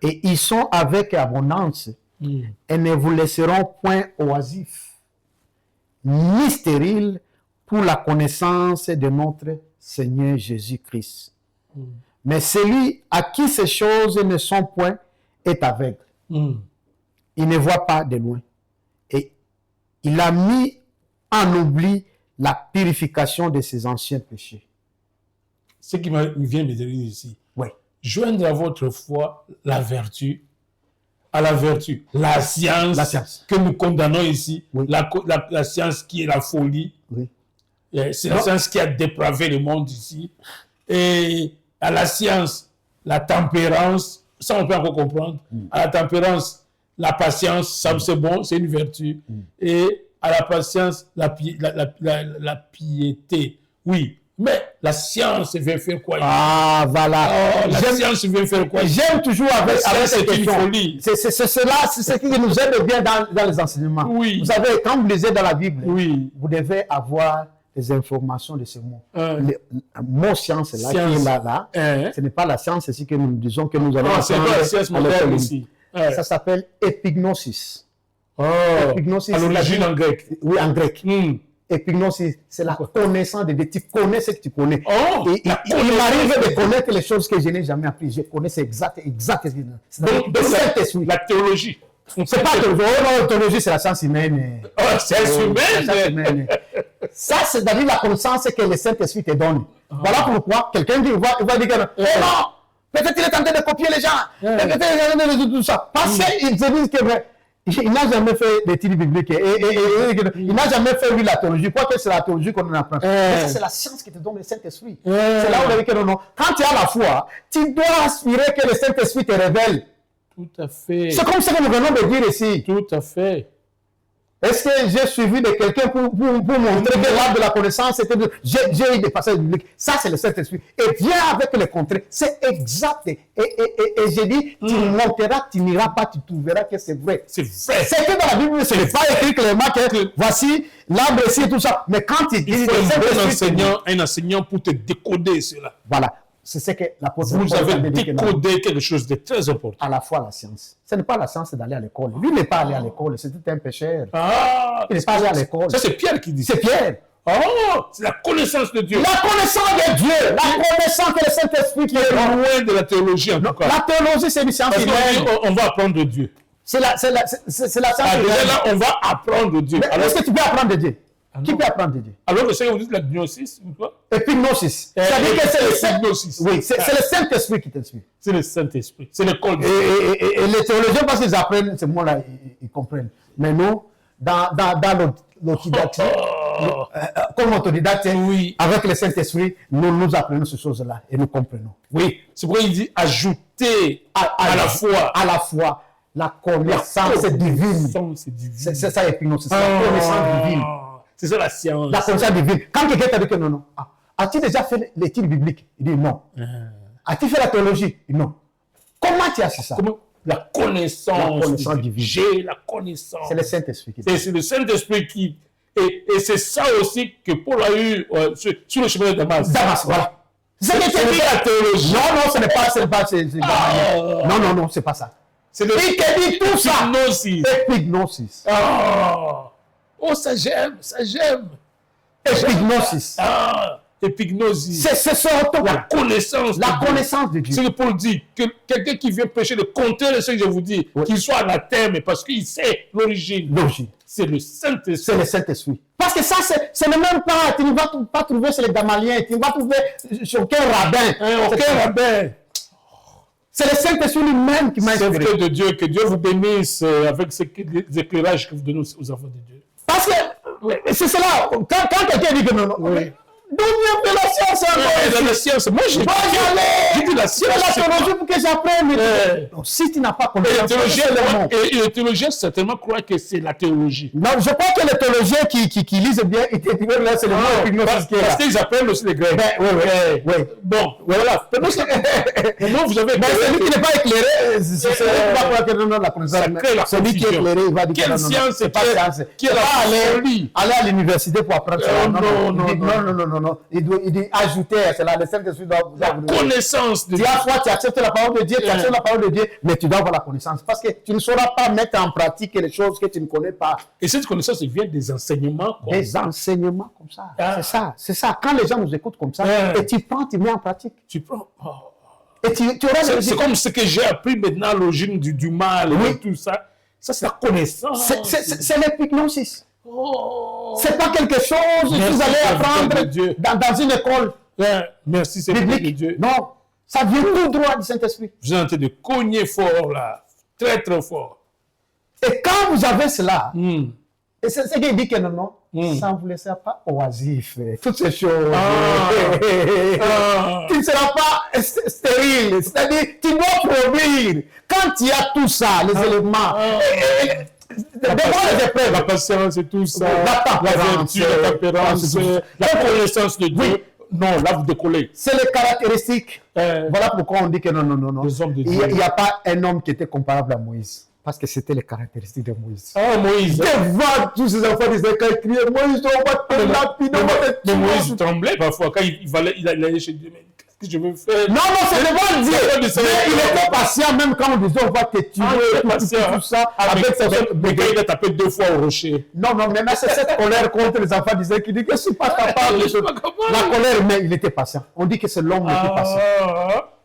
et ils sont avec abondance, et ne vous laisseront point oisifs, ni stériles, pour la connaissance de notre Seigneur Jésus-Christ. Mais celui à qui ces choses ne sont point est aveugle. Il ne voit pas de loin. Et il a mis en oubli la purification de ses anciens péchés. Ce qui me vient de dire ici. Oui. Joindre à votre foi la vertu, à la vertu, la science que nous condamnons ici, la science qui est la folie. C'est la science qui a dépravé le monde ici. Et à la science, la tempérance, ça on peut encore comprendre. À la tempérance, la patience, ça c'est bon, c'est une vertu. Et à la patience, la piété. Oui, mais la science vient faire quoi? Ah, voilà. La science vient faire quoi? J'aime toujours avec cette question. Folie. C'est cela, c'est ce qui nous aide bien dans les enseignements. Oui. Vous savez, quand vous lisez dans la Bible, vous devez avoir les informations de ce mot. Le mot science, là, qui est là, ce n'est pas la science ici que nous disons que nous allons c'est pas la science moderne ici. Ça s'appelle épignosis. Épignosis, à l'origine en grec. Oui, en grec. Épignosis, c'est la connaissance de Dieu. Tu connais ce que tu connais. Et il m'arrive de connaître les choses que je n'ai jamais apprises. Je connais, c'est exact. Donc, la théologie. C'est pas la théologie, c'est la science humaine. Science humaine. Ça, c'est d'ailleurs la connaissance que le Saint-Esprit te donne. Voilà pourquoi quelqu'un dit, il va dire que non, peut-être qu'il est en train de copier les gens. Peut-être qu'il est en train de tout ça. Parce qu'il se dit que il n'a jamais fait d'études bibliques. Il n'a jamais fait la théologie. Quoi que c'est la théologie qu'on apprend. Mais ça, c'est la science qui te donne le Saint-Esprit. C'est là où on dit que non. Quand tu as la foi, tu dois aspirer que le Saint-Esprit te révèle. Tout à fait. C'est comme ça que nous venons de dire ici. Tout à fait. Est-ce que j'ai suivi de quelqu'un pour montrer que l'arbre de la connaissance était j'ai eu des passages bibliques. Ça, c'est le Saint-Esprit. Et viens avec le contraire. C'est exact. Et j'ai dit, tu monteras, tu n'iras pas, tu trouveras que c'est vrai. C'est vrai. C'est que dans la Bible, ce n'est pas écrit clairement que voici l'arbre ici et tout ça. Mais quand il dit, il faut un enseignant pour te décoder cela. Voilà. C'est ce que l'apôtre Paul avez décodé quelque chose de très important. À la fois la science. Ce n'est pas la science d'aller à l'école. Lui n'est pas allé à l'école, c'était un pécheur. Il n'est pas allé à l'école. Ça, c'est Pierre qui dit ça. C'est Pierre. C'est la connaissance de Dieu. La connaissance de Dieu. La connaissance que le Saint-Esprit qui est loin de la théologie en tout cas. La théologie, c'est une science humaine. On va apprendre de Dieu. C'est la science humaine. Déjà là, on va apprendre de Dieu. Est-ce que tu peux apprendre de Dieu? Qui peut apprendre de Dieu? Alors que c'est que vous dites la gnosis ou quoi? Épignosis. C'est-à-dire que c'est le Saint-Esprit. Oui, c'est le Saint-Esprit qui t'inspire. C'est le Saint-Esprit. C'est l'école. Et les théologiens, parce qu'ils apprennent ce mot-là, ils comprennent. Mais nous, dans l'autodidacte, comme autodidacte, avec le Saint-Esprit, nous apprenons ces choses-là et nous comprenons. Oui, c'est pourquoi il dit ajouter à la foi la connaissance divine. C'est ça l'épignosis, c'est la connaissance divine. C'est ça la science. La connaissance divine. Quand quelqu'un t'a dit que non. As-tu déjà fait l'étude biblique? Il dit non. As-tu fait la théologie? Il dit non. Comment tu as su ça? La connaissance divine. J'ai la connaissance. C'est le Saint-Esprit qui C'est le Saint-Esprit qui... Et c'est ça aussi que Paul a eu sur le chemin de Damas. Damas, voilà. C'est la théologie. Non, ce n'est pas. Non, c'est pas ça. C'est le dit tout ça. Épignosis. Épignosis. Oh, ça j'aime. Épignosis. Épignosis. C'est la connaissance. La connaissance de Dieu. C'est que Paul dit que quelqu'un qui vient prêcher le contraire de ce que je vous dis, qu'il soit anathème, parce qu'il sait l'origine. C'est le Saint-Esprit. C'est le Saint-Esprit. Parce que ça, ce n'est même pas, tu ne vas pas trouver chez les Gamaliens, tu ne vas trouver sur aucun rabbin. C'est le Saint-Esprit lui-même qui m'a inspiré. C'est de Dieu, que Dieu vous bénisse avec ces éclairages que vous donnez aux enfants de Dieu. Parce que c'est cela, quand quelqu'un dit que non, d'où vient la science la science. Moi, j'ai dit la science. C'est la théologie pour que j'apprenne. Donc, si tu n'as pas connaissance, et les théologiens certainement croient que c'est la théologie. Non, je crois que les théologiens qui lisent bien, ils te disent là, c'est le mot épignosis qui est là. Parce qu'ils apprennent aussi les Grecs. Oui. Bon, voilà. Comment vous avez... Mais celui qui n'est pas éclairé, c'est pas croire que non, la connaissance. Celui qui est éclairé, il va dire que non, c'est pas science. Qui est aller à l'université pour apprendre ça. Non. Il dit ajouter, c'est là, le Saint-Esprit doit la connaissance de Dieu. Tu acceptes la parole de Dieu, tu acceptes la parole de Dieu, mais tu dois avoir la connaissance. Parce que tu ne sauras pas mettre en pratique les choses que tu ne connais pas. Et cette connaissance vient des enseignements. Enseignements comme ça. C'est ça. Quand les gens nous écoutent comme ça, et tu prends, tu mets en pratique. Tu prends. Et tu auras c'est comme ce que j'ai appris maintenant, l'origine du mal et tout ça. Ça, c'est la connaissance. C'est l'épignosis. C'est pas quelque chose que vous allez apprendre dans une école. Merci, c'est biblique de Dieu. Non, ça vient tout droit du Saint-Esprit. Vous êtes en train de cogner fort là, très très fort. Et quand vous avez cela, et c'est ce qu'il dit que non, ça ne vous laissera pas oisif. Toutes ces choses. Tu ne seras pas stérile. C'est-à-dire, tu dois produire. Quand il y a tout ça, les éléments. La patience et tout ça, la vertu, la tempérance, la connaissance de Dieu. Non, là vous décollez. C'est les caractéristiques. Voilà pourquoi on dit que non. Il n'y a pas un homme qui était comparable à Moïse. Parce que c'était les caractéristiques de Moïse. Moïse. Devant tous ces enfants d'Israël, ils criaient Moïse, on va te lapider. Mais Moïse tremblait parfois quand il allait chez Dieu. Qu'est-ce que je veux faire? Non, c'est devant Dieu. Mais il était patient, même quand on disait on va te tuer, tout ça. Avec sa mais quand il a tapé 2 fois au rocher. Non, mais c'est cette colère contre les enfants d'Israël qui dit que je ne suis pas capable. La colère, mais il était patient. On dit que c'est l'homme le plus patient.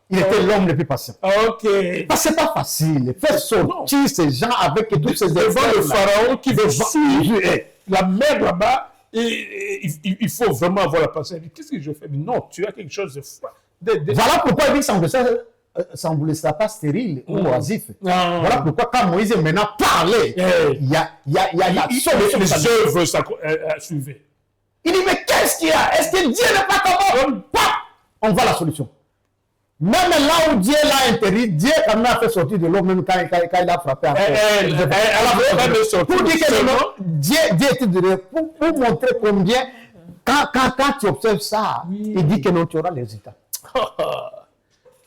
Il était l'homme le plus patient. Ok. Parce que c'est pas facile. Faire sortir ces gens avec tous ces devant le pharaon qui veut suivre la mer là-bas. Il faut vraiment avoir la patience. Qu'est-ce que je fais? Mais non, tu as quelque chose de froid. Voilà pourquoi il dit que ça ne vous laissera pas stérile ou oisif. Voilà pourquoi quand Moïse maintenant parlait, il y a les œuvres suivaient. Il dit, mais qu'est-ce qu'il y a? Est-ce que Dieu n'est pas capable? On voit la solution. Même là où Dieu l'a interdit, Dieu quand même a fait sortir de l'eau, même quand il a frappé à terre. Pour dire que Dieu était de pour montrer combien, quand tu observes ça, il dit que non, tu auras les résultats.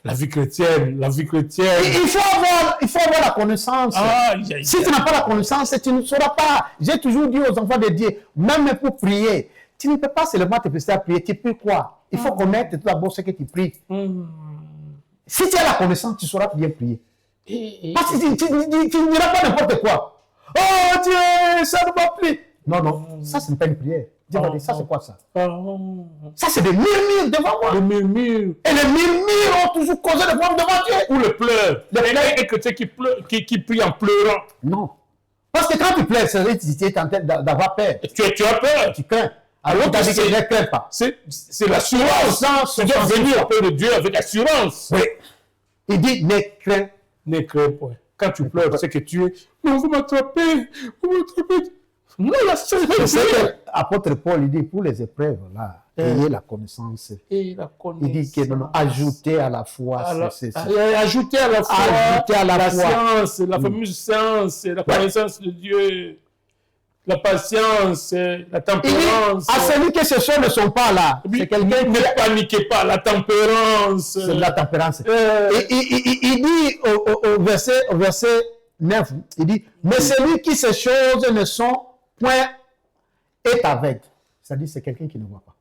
La vie chrétienne. Il faut avoir la connaissance. Si tu n'as pas la connaissance, tu ne sauras pas. J'ai toujours dit aux enfants de Dieu, même pour prier, tu ne peux pas seulement te presser à prier. Tu pries quoi? Il faut connaître tout d'abord ce que tu pries. Si tu as la connaissance, tu sauras bien prier. Parce que tu ne diras pas n'importe quoi. Oh Dieu, ça ne m'a plu. Non, ça ce n'est pas une prière. Dieu va dire, ça c'est quoi ça? Ça c'est des murmures devant moi. Des murmures. Et les murmures ont toujours causé des problèmes devant Dieu. Ou le pleur. Les chrétiens qui prient en pleurant. Non. Parce que quand tu pleures, c'est vrai que tu es en train d'avoir peur. Tu as peur. Tu crains. Alors, tu as dit que je ne crains pas. C'est l'assurance. Tu dois venir auprès de Dieu avec assurance. Oui. Il dit, ne crains. Ne crains pas. Quand tu pleures, c'est que tu es. Non, vous m'attrapez. Non, c'est que l'apôtre Paul, il dit, pour les épreuves, là, ayez la connaissance. Il dit que non, ajoutez à la foi. Ajoutez à la foi. La science, la fameuse science, la connaissance de Dieu. la patience, la Il dit, tempérance. à celui que ces choses ne sont pas là, c'est quelqu'un qui Ne paniquez pas, la tempérance. c'est de la tempérance. Il dit au verset 9, il dit, mais celui qui ces choses ne sont point est aveugle. C'est-à-dire c'est quelqu'un qui ne voit pas.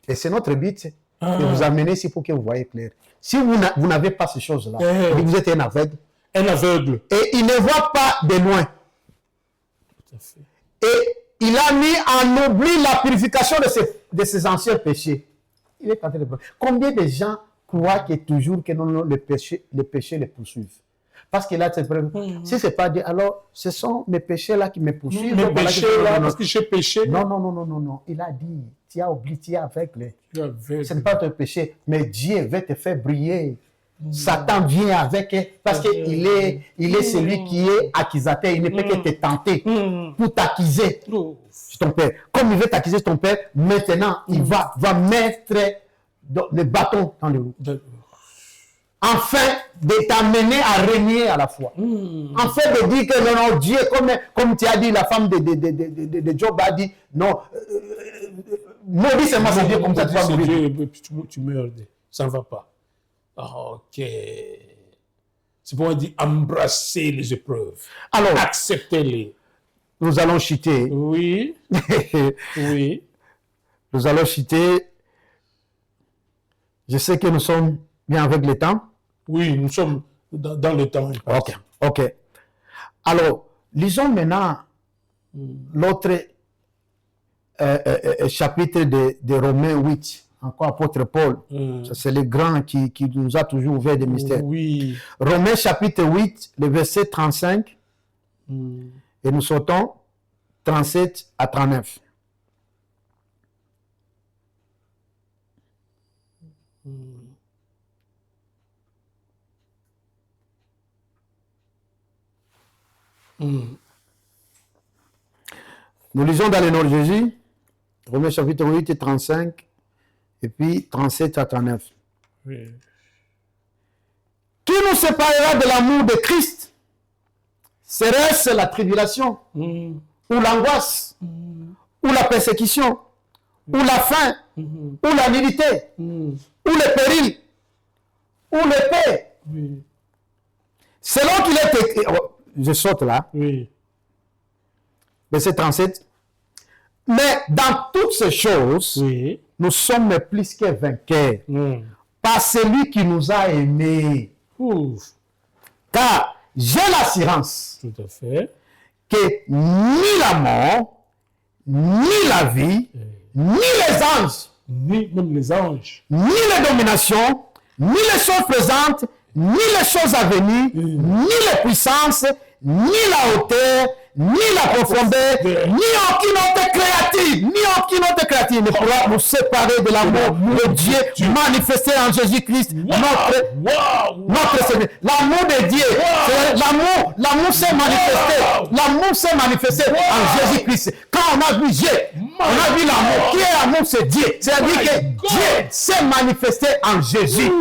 Et c'est notre but de vous amener ici pour que vous voyez clair. Si vous n'avez pas ces choses-là, vous êtes un aveugle. Un aveugle. Et il ne voit pas de loin. Tout à fait. Et il a mis en oubli la purification de ses anciens péchés. Il est en train de... Combien de gens croient que toujours que non, les péchés les poursuivent? Parce qu'il a cette preuve. Si ce n'est pas dit, alors ce sont mes péchés là qui me poursuivent. Mes péchés là, parce que j'ai péché. Non. Il a dit, tu as oublié, tu es aveugle. aveugle. Ce n'est pas ton péché, mais Dieu veut te faire briller. Satan vient avec, parce qu'il est celui qui est accusateur. Il ne peut que te tenter pour t'accuser sur ton père. Comme il veut t'accuser ton père, maintenant il va mettre le bâton dans le roues. Afin de t'amener à régner à la fois. Afin de dire que non, Dieu, comme tu as dit, la femme de Job a dit, non, maudit c'est moi, c'est Dieu, comme ça tu vas mourir. Tu meurs, ça ne va pas. Ok. C'est pour dire embrasser les épreuves. Alors, acceptez-les. Nous allons chuter. Oui. Oui. Nous allons chuter. Je sais que nous sommes bien avec le temps. Oui, nous sommes dans le temps. Ok. Alors, lisons maintenant l'autre chapitre de Romains 8. Encore apôtre Paul. C'est le grand qui nous a toujours ouvert des mystères. Oui. Romains chapitre 8, le verset 35. Et nous sautons 37 à 39. Nous lisons dans le nom de Jésus, Romains chapitre 8 et 35, et puis 37 à 39. Oui. Qui nous séparera de l'amour de Christ? Serait-ce la tribulation, ou l'angoisse, ou la persécution, ou la faim, ou la nudité, ou le péril, ou l'épée? Oui. Selon qu'il est écrit, je saute là, Oui. verset 37, mais dans toutes ces choses, Oui. nous sommes plus que vainqueurs par celui qui nous a aimés. Ouf. Car j'ai l'assurance Tout à fait. que ni la mort, ni la vie, ni les anges, Ni même les anges, ni les dominations, ni les choses présentes, ni les choses à venir, ni les puissances, ni la hauteur, ni la profondeur, ni aucune autre créature ne pourra nous séparer de l'amour de Dieu manifesté en Jésus-Christ, notre Seigneur. L'amour de Dieu, l'amour s'est manifesté, l'amour s'est manifesté en Jésus-Christ. Quand on a vu Dieu, on a vu l'amour. Qui est l'amour? C'est Dieu. C'est-à-dire que Dieu s'est manifesté en Jésus.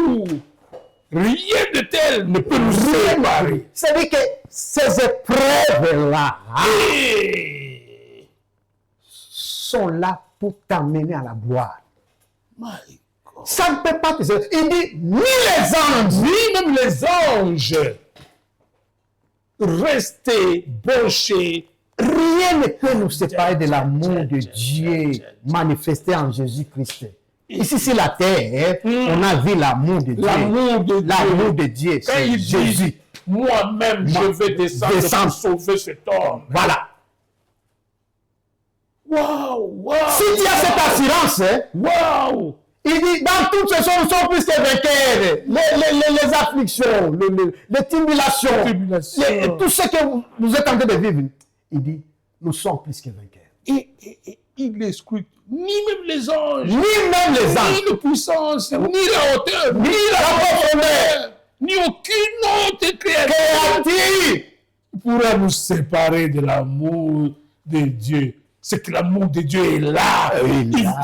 Rien de tel ne peut nous séparer. C'est-à-dire que ces épreuves-là sont là pour t'amener à la gloire. My God. Ça ne peut pas te séparer. Il dit, ni les anges, Ni même les anges. Restez branchés. rien ne peut nous séparer de l'amour de Dieu manifesté en Jésus-Christ. Ici, sur la terre, on a vu l'amour de Dieu. L'amour de Dieu, Quand c'est il Jésus. dit, moi-même, je vais descendre pour sauver cet homme. Voilà. Waouh, waouh. Si tu as cette assurance, Waouh. il dit, dans toutes ces choses, nous sommes plus que vainqueurs. Les afflictions, les tribulations, tout ce que vous êtes en train de vivre. Il dit, nous sommes plus que vainqueurs. Et il exclut ni même les anges, Ni même les anges, ni la puissance, ni la hauteur, ni la profondeur, ni aucune autre créature pourra nous séparer de l'amour de Dieu. C'est que l'amour de Dieu est là.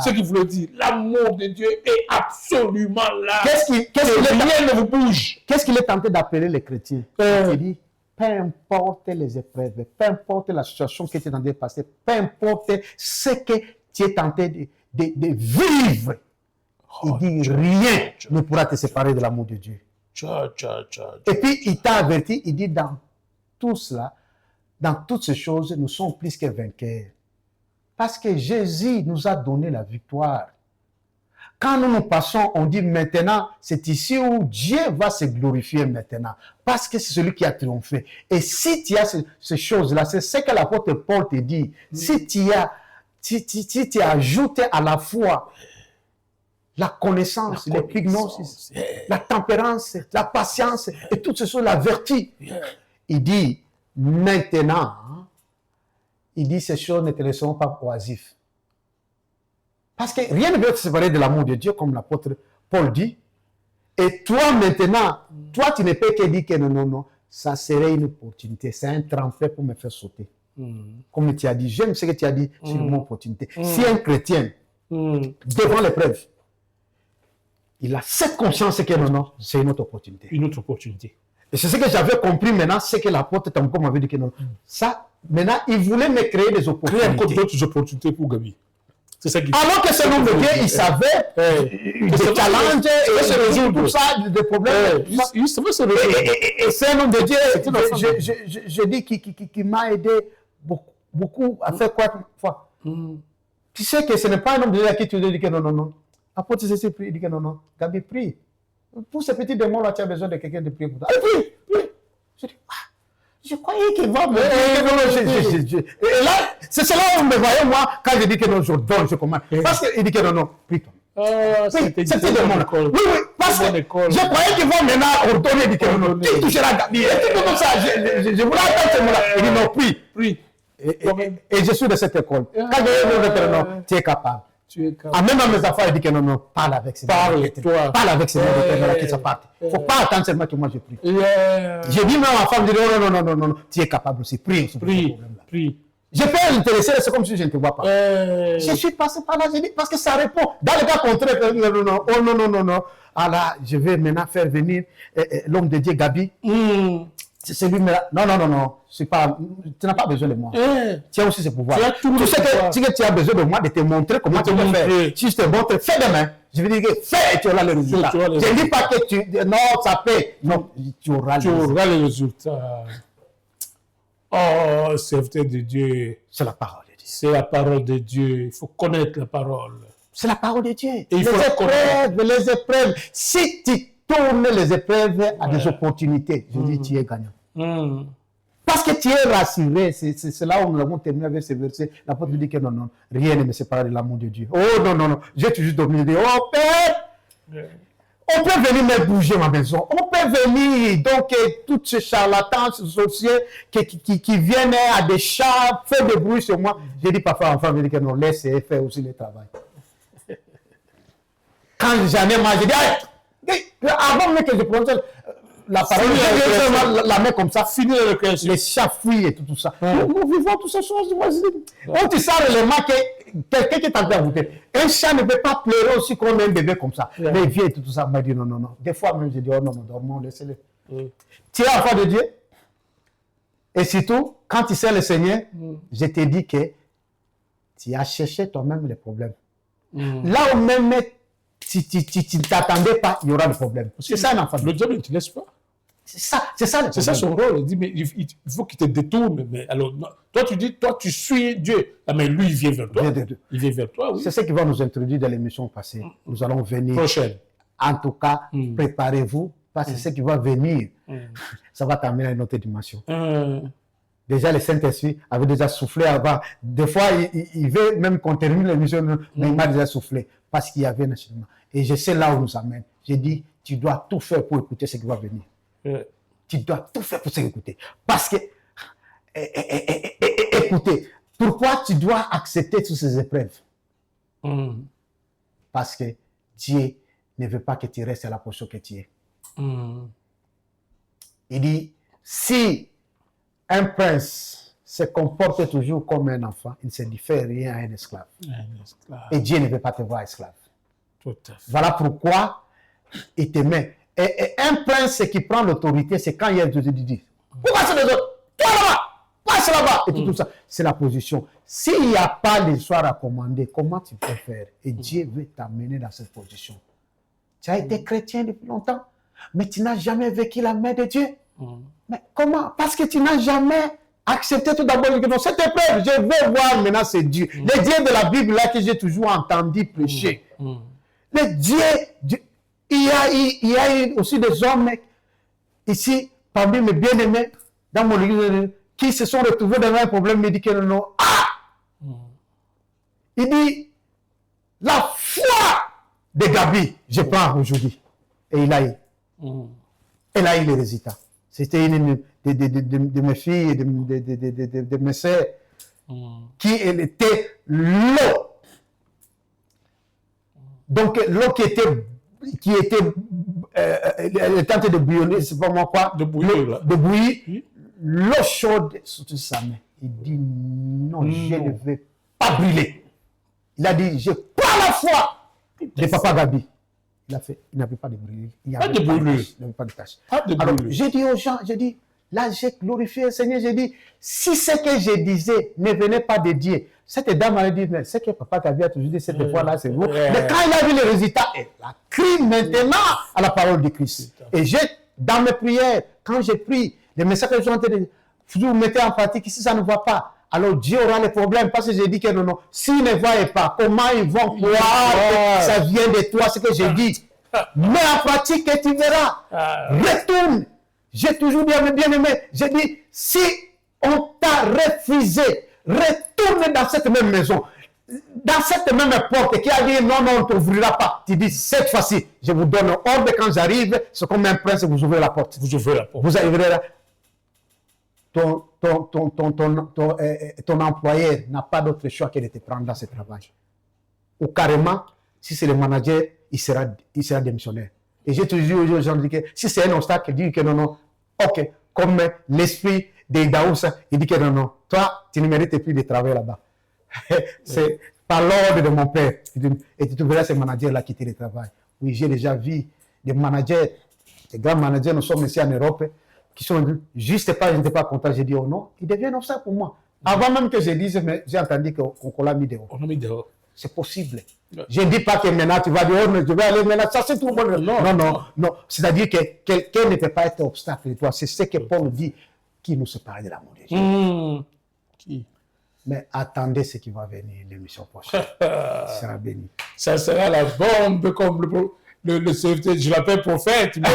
Ce qu'il voulait dire, l'amour de Dieu est absolument là. Qu'est-ce qu'il Rien ne vous bouge. est tenté d'appeler les chrétiens? Il dit, peu importe les épreuves, peu importe la situation que tu es en train de passer, peu importe ce que tu es tenté de vivre, il dit rien ne pourra te séparer de l'amour de Dieu. Et puis il t'a averti, il dit dans tout cela, dans toutes ces choses, nous sommes plus que vainqueurs. Parce que Jésus nous a donné la victoire. Quand nous passons, on dit maintenant, c'est ici où Dieu va se glorifier maintenant. Parce que c'est celui qui a triomphé. Et si tu as ces choses-là, c'est ce que l'apôtre Paul te dit. Si tu as ajouté à la foi la connaissance, l'épignosis, la tempérance, la patience, et toutes ces choses, la vertu. Il dit, maintenant, il dit, ces choses ne te laisseront pas oisifs. Parce que rien ne peut te séparer de l'amour de Dieu, comme l'apôtre Paul dit. Et toi, maintenant, toi, tu ne peux que dire que non, ça serait une opportunité. C'est un tremplin pour me faire sauter. Comme tu as dit, j'aime ce que tu as dit sur mon opportunité. Si un chrétien, devant l'épreuve, il a cette conscience que non, c'est une autre opportunité. Une autre opportunité. Et c'est ce que j'avais compris maintenant, c'est que l'apôtre Tamko m'avait dit que non. Ça, maintenant, il voulait me créer des opportunités. Créer encore d'autres opportunités pour Gabi. C'est ça qui alors que ce homme de Dieu, il savait des challenges, tout ça, des problèmes. Il savait se résoudre. Et c'est un homme de Dieu, je dis, qui m'a aidé beaucoup à faire quoi. Tu sais que ce n'est pas un homme de Dieu à qui tu dis que non. Apôtre Cécile prie, il dit que non. Gabi, prie. Pour ces petits démons-là, tu as besoin de quelqu'un de prier pour toi. Allez, prie. Je dis, je croyais qu'il va me dire. Et là, c'est cela où vous me voyez, moi, quand je dis que non, je donne, je commande. Parce qu'il dit que non, prie toi. C'était de mon école. Oui, parce que je croyais qu'il va maintenant ordonner, il dit que non, qui touchera Gabi. Et tout comme ça, je voulais attendre ce mot-là. Il dit non, prie. Et je suis de cette école. Quand je dis que non, tu es capable. Même à mes affaires, il dit que non, parle avec ces gens. Parle avec ces gens qui se partent. Il ne faut pas attendre seulement que moi je prie. J'ai dit même à ma femme, je dis non, tu es capable aussi, prie. Je peux l'intéresser, c'est comme si je ne te vois pas. Je suis passé par là, j'ai dit, parce que ça répond. Dans le cas contraire, non. Alors, je vais maintenant faire venir l'homme de Dieu, Gabi. C'est lui-là. Non. Tu n'as pas besoin de moi. Tu as aussi ce pouvoir. Tu sais que tu as besoin de moi, de te montrer comment tu peux faire. Si je te montre, fais demain. Je vais dire que fais et tu auras le résultat. Je ne dis pas que tu. Non, ça paie. Non, tu auras le résultat. Oh, serviteur de Dieu. C'est la parole de Dieu. C'est la parole de Dieu. Il faut connaître la parole. C'est la parole de Dieu. Et les épreuves. Si tu tournes les épreuves à des opportunités, je dis tu es gagnant. Parce que tu es rassuré. C'est là où nous avons terminé avec ce verset. L'apôtre dit que non, rien ne me sépare de l'amour de Dieu. Oh non. J'ai toujours dominé. Oh Père, on peut venir me bouger ma maison. On peut venir, donc, tous ces charlatans, ces sorciers qui viennent à des chats, faire des bruits sur moi. J'ai dit parfois, enfin, je dis que non, laisse faire aussi le travail. Quand j'en ai marre, je dis, avant même que je prononce la parole, la main comme ça, les chats fuient et tout ça. Nous vivons toutes ces choses. On te sent réellement que quelqu'un qui est en train de goûter. Un chat ne peut pas pleurer aussi comme un bébé comme ça. Mais il vient et tout ça. Il m'a dit non. Des fois même, je dis oh non, dormons, laissez-le. Tu es enfant de Dieu. Et surtout, quand tu sais le Seigneur, je te dis que tu as cherché toi-même les problèmes. Là où même tu ne t'attendais pas, il y aura des problèmes. C'est ça un enfant. Le diable ne te laisse pas. C'est ça son rôle. Il dit, mais il faut qu'il te détourne. Mais alors, non. Toi, tu dis, toi, tu suis Dieu. Ah, mais lui, il vient vers toi. Il vient vers toi, oui. C'est ce qui va nous introduire dans l'émission passée. Nous allons venir. Prochaine. En tout cas, préparez-vous, parce que ce qui va venir, ça va t'amener à une autre dimension. Déjà, le Saint-Esprit avait déjà soufflé avant. Des fois, il veut même qu'on termine l'émission, mais il m'a déjà soufflé, parce qu'il y avait un enchaînement. Et je sais là où nous amène. J'ai dit, tu dois tout faire pour écouter ce qui va venir. Tu dois tout faire pour s'écouter. Parce que, écoutez, pourquoi tu dois accepter toutes ces épreuves? Parce que Dieu ne veut pas que tu restes à la position que tu es. Il dit, si un prince se comporte toujours comme un enfant, il ne se diffère rien à un esclave. Et Dieu ne veut pas te voir esclave. Tout à fait. Voilà pourquoi il te met. Et un prince qui prend l'autorité, c'est quand il y a Dieu dit. Pourquoi c'est les autres? Toi là-bas, passe là-bas. Et tout ça. C'est la position. S'il n'y a pas l'histoire à commander, comment tu peux faire? Et Dieu veut t'amener dans cette position. Tu as été chrétien depuis longtemps, mais tu n'as jamais vécu la main de Dieu. Mais comment? Parce que tu n'as jamais accepté tout d'abord cette épreuve. Je veux voir maintenant ce Dieu. Le Dieu de la Bible là que j'ai toujours entendu prêcher. Le Dieu, il y a aussi des hommes ici, parmi mes bien-aimés, dans mon église, qui se sont retrouvés dans un problème médical. Non. Il dit, la foi de Gabi, je prends aujourd'hui. Et il a eu. Elle a eu les résultats. C'était une de mes filles, de mes sœurs, qui elle était l'eau. Donc l'eau qui était elle était en train de bouillonner, c'est pas moi quoi, De bouillir. de bouillir, l'eau chaude sur sa main. Il dit non, je ne vais pas brûler. Il a dit, je prends la foi de Papa Gabi. Il n'avait pas de brûlure. Il n'avait pas de tâche. Alors, j'ai dit aux gens, là, j'ai glorifié le Seigneur, j'ai dit, si ce que je disais ne venait pas de Dieu, cette dame m'a dit, mais ce que Papa Gabi a toujours dit cette fois-là, c'est vous. Mais quand il a vu les résultats, elle a crié maintenant à la parole de Christ. Et dans mes prières, quand j'ai pris, les messages que je suis en train de vous mettez en pratique, si ça ne va pas, alors Dieu aura les problèmes, parce que j'ai dit que non, s'ils ne voient pas, comment ils vont croire que ça vient de toi, ce que j'ai dit. Mets en pratique et tu verras. Retourne. J'ai toujours dit à mes bien-aimés, j'ai dit, si on t'a refusé, retourne dans cette même maison, dans cette même porte qui a dit non, on ne t'ouvrira pas. Tu dis, cette fois-ci, je vous donne ordre quand j'arrive, c'est comme un prince, vous ouvrez la porte. Vous ouvrez la porte. Vous arriverez là. Ton employeur n'a pas d'autre choix que de te prendre dans ce travail. Ou carrément, si c'est le manager, il sera démissionnaire. Et j'ai toujours dit aux gens que si c'est un obstacle, il dit que non, ok, comme l'esprit de Daous, il dit que non, toi, tu ne mérites plus de travailler là-bas. C'est par l'ordre de mon père. Et tu trouveras ces managers-là quitter le travail. Oui, j'ai déjà vu des managers, des grands managers, nous sommes ici en Europe, qui sont juste pas, je n'étais pas content, j'ai dit oh non, ils deviennent obstacle pour moi. Avant même que je dise, mais j'ai entendu qu'on l'a mis dehors. On l'a mis dehors. C'est possible. Je ne dis pas que maintenant tu vas dehors, mais je vais aller maintenant, ça c'est tout bon. Non. C'est-à-dire que quelqu'un ne peut pas être obstacle de toi. C'est ce que Paul dit, qui nous sépare de l'amour de Dieu. Qui? Mais attendez ce qui va venir l'émission prochaine. Ça sera béni. Ça sera la bombe comme le serviteur, je l'appelle prophète, mais...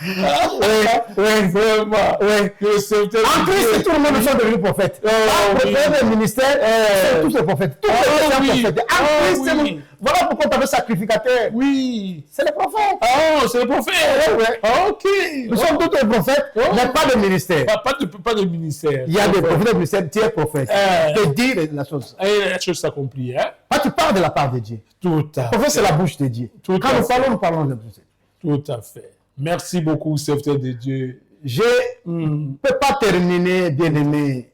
oui, vraiment. Oui. En Christ, tout le monde sont devenus prophètes. Le ministère, c'est tous les prophètes. Tous les prophètes. En Christ, voilà pourquoi tu avais sacrificateur. Oui. C'est les prophètes. Oh, c'est les prophètes. Ok. Nous sommes tous les prophètes, mais pas de ministère. Pas de ministère. Il y a des prophètes de ministère, tu es prophète. De dire la chose. Et la chose s'accomplit. Tu parles de la part de Dieu. Tout à fait. Le prophète, c'est la bouche de Dieu. Quand nous parlons de Dieu. Tout à fait. Merci beaucoup, serviteur de Dieu. Je ne peux pas terminer, bien-aimé,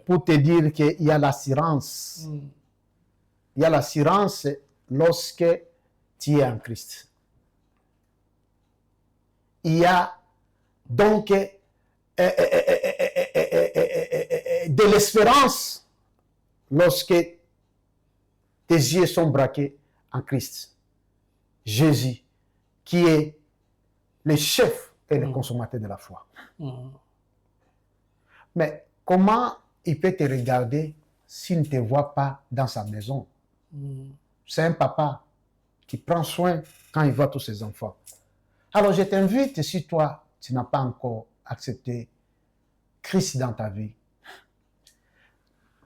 pour te dire qu'il y a l'assurance. Il y a l'assurance lorsque tu es en Christ. Il y a donc de l'espérance lorsque tes yeux sont braqués en Christ. Jésus, qui est le chef et le consommateur de la foi. Mais comment il peut te regarder s'il ne te voit pas dans sa maison? C'est un papa qui prend soin quand il voit tous ses enfants. Alors je t'invite, si toi, tu n'as pas encore accepté Christ dans ta vie,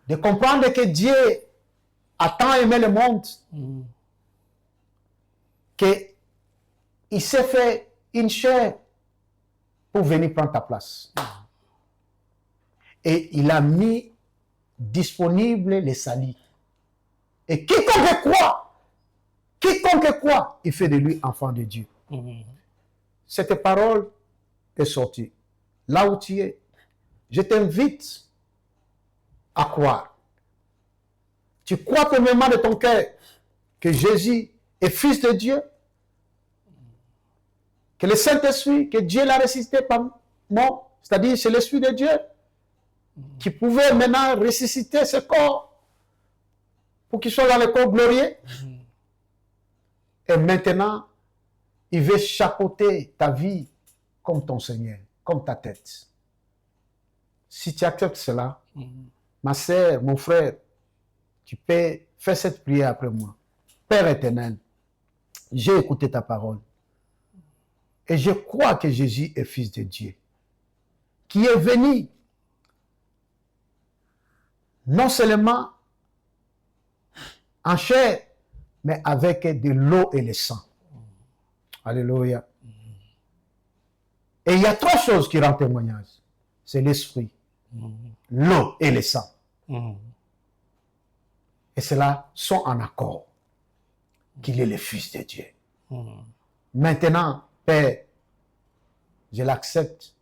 de comprendre que Dieu a tant aimé le monde qu'il s'est fait une chair pour venir prendre ta place. Et il a mis disponible les salis. Et quiconque croit, il fait de lui enfant de Dieu. Cette parole est sortie. Là où tu es, je t'invite à croire. Tu crois premièrement de ton cœur que Jésus est fils de Dieu, que le Saint-Esprit, que Dieu l'a ressuscité c'est-à-dire c'est l'Esprit de Dieu qui pouvait maintenant ressusciter ce corps pour qu'il soit dans le corps glorieux. Et maintenant, il veut chapeauter ta vie comme ton Seigneur, comme ta tête. Si tu acceptes cela, ma sœur, mon frère, tu peux faire cette prière après moi. Père éternel, j'ai écouté ta parole. Et je crois que Jésus est Fils de Dieu, qui est venu non seulement en chair, mais avec de l'eau et le sang. Alléluia. Et il y a trois choses qui rendent témoignage. C'est l'esprit, l'eau et le sang. Et cela sont en accord qu'il est le Fils de Dieu. Maintenant, Père, je l'accepte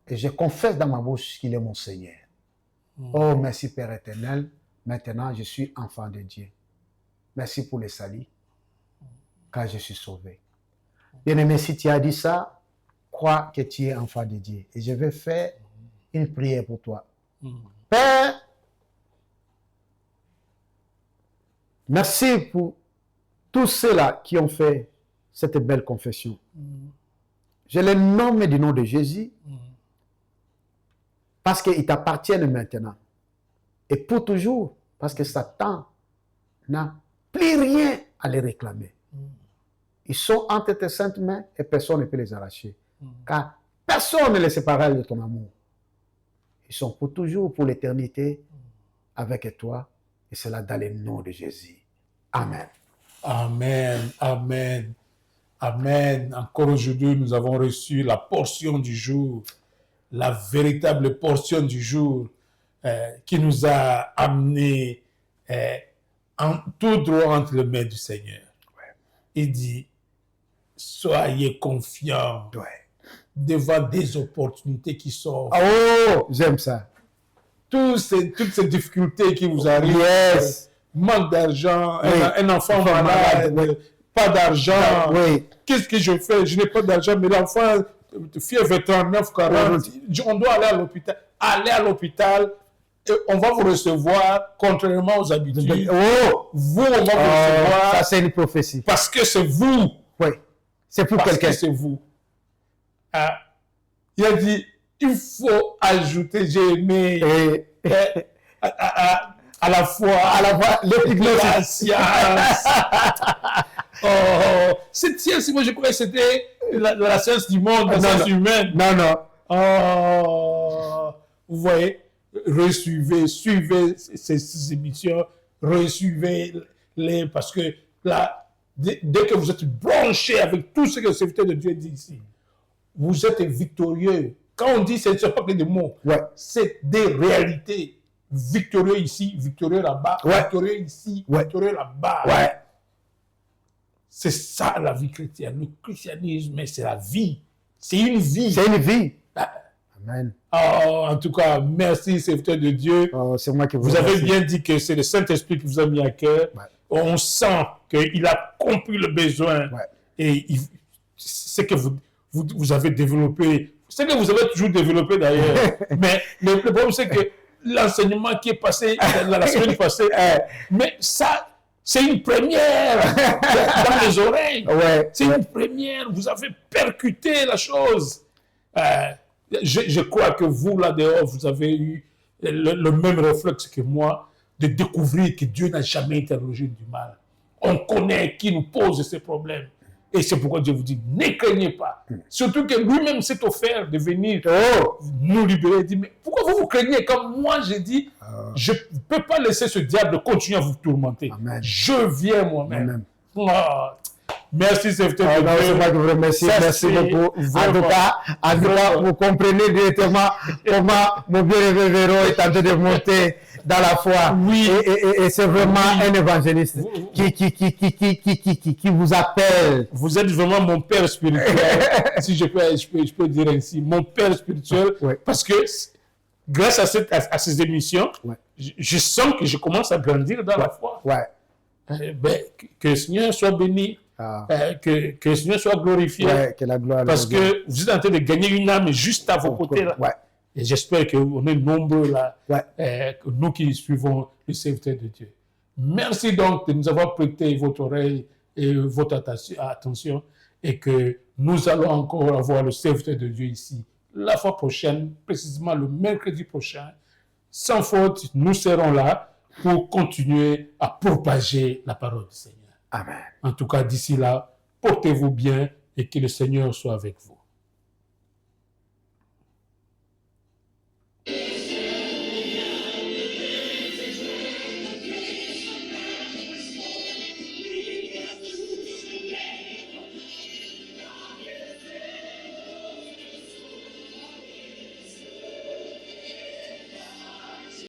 et je confesse dans ma bouche qu'il est mon Seigneur. Oh, merci Père éternel. Maintenant, je suis enfant de Dieu. Merci pour le salut, car je suis sauvé. Bien-aimé, si tu as dit ça, crois que tu es enfant de Dieu. Et je vais faire une prière pour toi. Père, merci pour tous ceux-là qui ont fait cette belle confession. Je les nomme du nom de Jésus parce qu'ils t'appartiennent maintenant. Et pour toujours, parce que Satan n'a plus rien à les réclamer. Ils sont entre tes saintes mains et personne ne peut les arracher. Car personne ne les séparera de ton amour. Ils sont pour toujours, pour l'éternité, avec toi. Et cela dans le nom de Jésus. Amen. Amen, amen, amen. Encore aujourd'hui, nous avons reçu la portion du jour, la véritable portion du jour qui nous a amenés en tout droit entre les mains du Seigneur. Ouais. Il dit, soyez confiants Ouais. devant des opportunités qui sortent. Oh, j'aime ça. Toutes ces difficultés qui vous arrivent. Yes. Manque d'argent, Oui. un enfant malade, malade, pas d'argent. Oui. Qu'est-ce que je fais? Je n'ai pas d'argent, mais l'enfant, fièvre 39, 40, on doit aller à l'hôpital. Allez à l'hôpital, et on va vous recevoir, contrairement aux habitudes. Oh, Vous, on va vous recevoir ça c'est une prophétie. parce que c'est vous. Oui. C'est pour Parce quelqu'un. que c'est vous. Ah, il a dit, il faut ajouter, j'ai aimé, Et- à la fois la science. Oh, cette science, moi je croyais que c'était la science du monde, la science humaine. Non, non. Oh, vous voyez, suivez ces émissions, suivez-les, parce que là, dès que vous êtes branchés avec tout ce que le serviteur de Dieu dit ici, vous êtes victorieux. Quand on dit, ce ne sont pas que des mots, Ouais. c'est des réalités. Victorieux ici, victorieux là-bas, Ouais. victorieux ici, Ouais. victorieux là-bas. Ouais. C'est ça la vie chrétienne. Le christianisme, c'est la vie. C'est une vie. C'est une vie. Ah. Amen. Oh, en tout cas, merci, serviteur de Dieu. Oh, c'est moi qui Vous avez remercie. bien dit que c'est le Saint-Esprit qui vous a mis à cœur. Ouais. On sent qu'il a compris le besoin. Ouais. Et c'est que vous avez développé. C'est que vous avez toujours développé d'ailleurs. Mais le problème, c'est que l'enseignement qui est passé la semaine passée, mais ça, c'est une première dans les oreilles. Ouais. C'est une première. Vous avez percuté la chose. Je crois que vous, là-dehors, vous avez eu le même réflexe que moi de découvrir que Dieu n'a jamais interrogé du mal. On connaît qui nous pose ces problèmes. Et c'est pourquoi Dieu vous dit, ne craignez pas. Surtout que lui-même s'est offert de venir nous libérer. Il dit, mais pourquoi vous craignez? Comme moi, j'ai dit, je ne peux pas laisser ce diable continuer à vous tourmenter. Amen. Je viens moi-même. Ah, merci, serviteur de Non, Dieu. c'est moi qui vous remercie. Ça, Merci c'est beaucoup. En tout vraiment- cas, vous comprenez directement comment mon bien-aimé Véro est en train de monter dans la foi. Oui. Et c'est vraiment Oui. un évangéliste Vous- qui vous appelle. Vous êtes vraiment mon père spirituel, si je peux dire ainsi, mon père spirituel, Ouais. parce que grâce à ces émissions, Ouais. je sens que je commence à grandir dans la foi. Ouais. Que le Seigneur soit béni. Que le Seigneur soit glorifié. Ouais, que la gloire Parce que vous êtes en train de gagner une âme juste à vos côtés. Là. Ouais. Et j'espère qu'on est nombreux là, Ouais. nous qui suivons le serviteur de Dieu. Merci donc de nous avoir prêté votre oreille et votre attention et que nous allons encore avoir le serviteur de Dieu ici la fois prochaine, précisément le mercredi prochain. Sans faute, nous serons là pour continuer à propager la parole du Seigneur. Amen. En tout cas, d'ici là, portez-vous bien et que le Seigneur soit avec vous.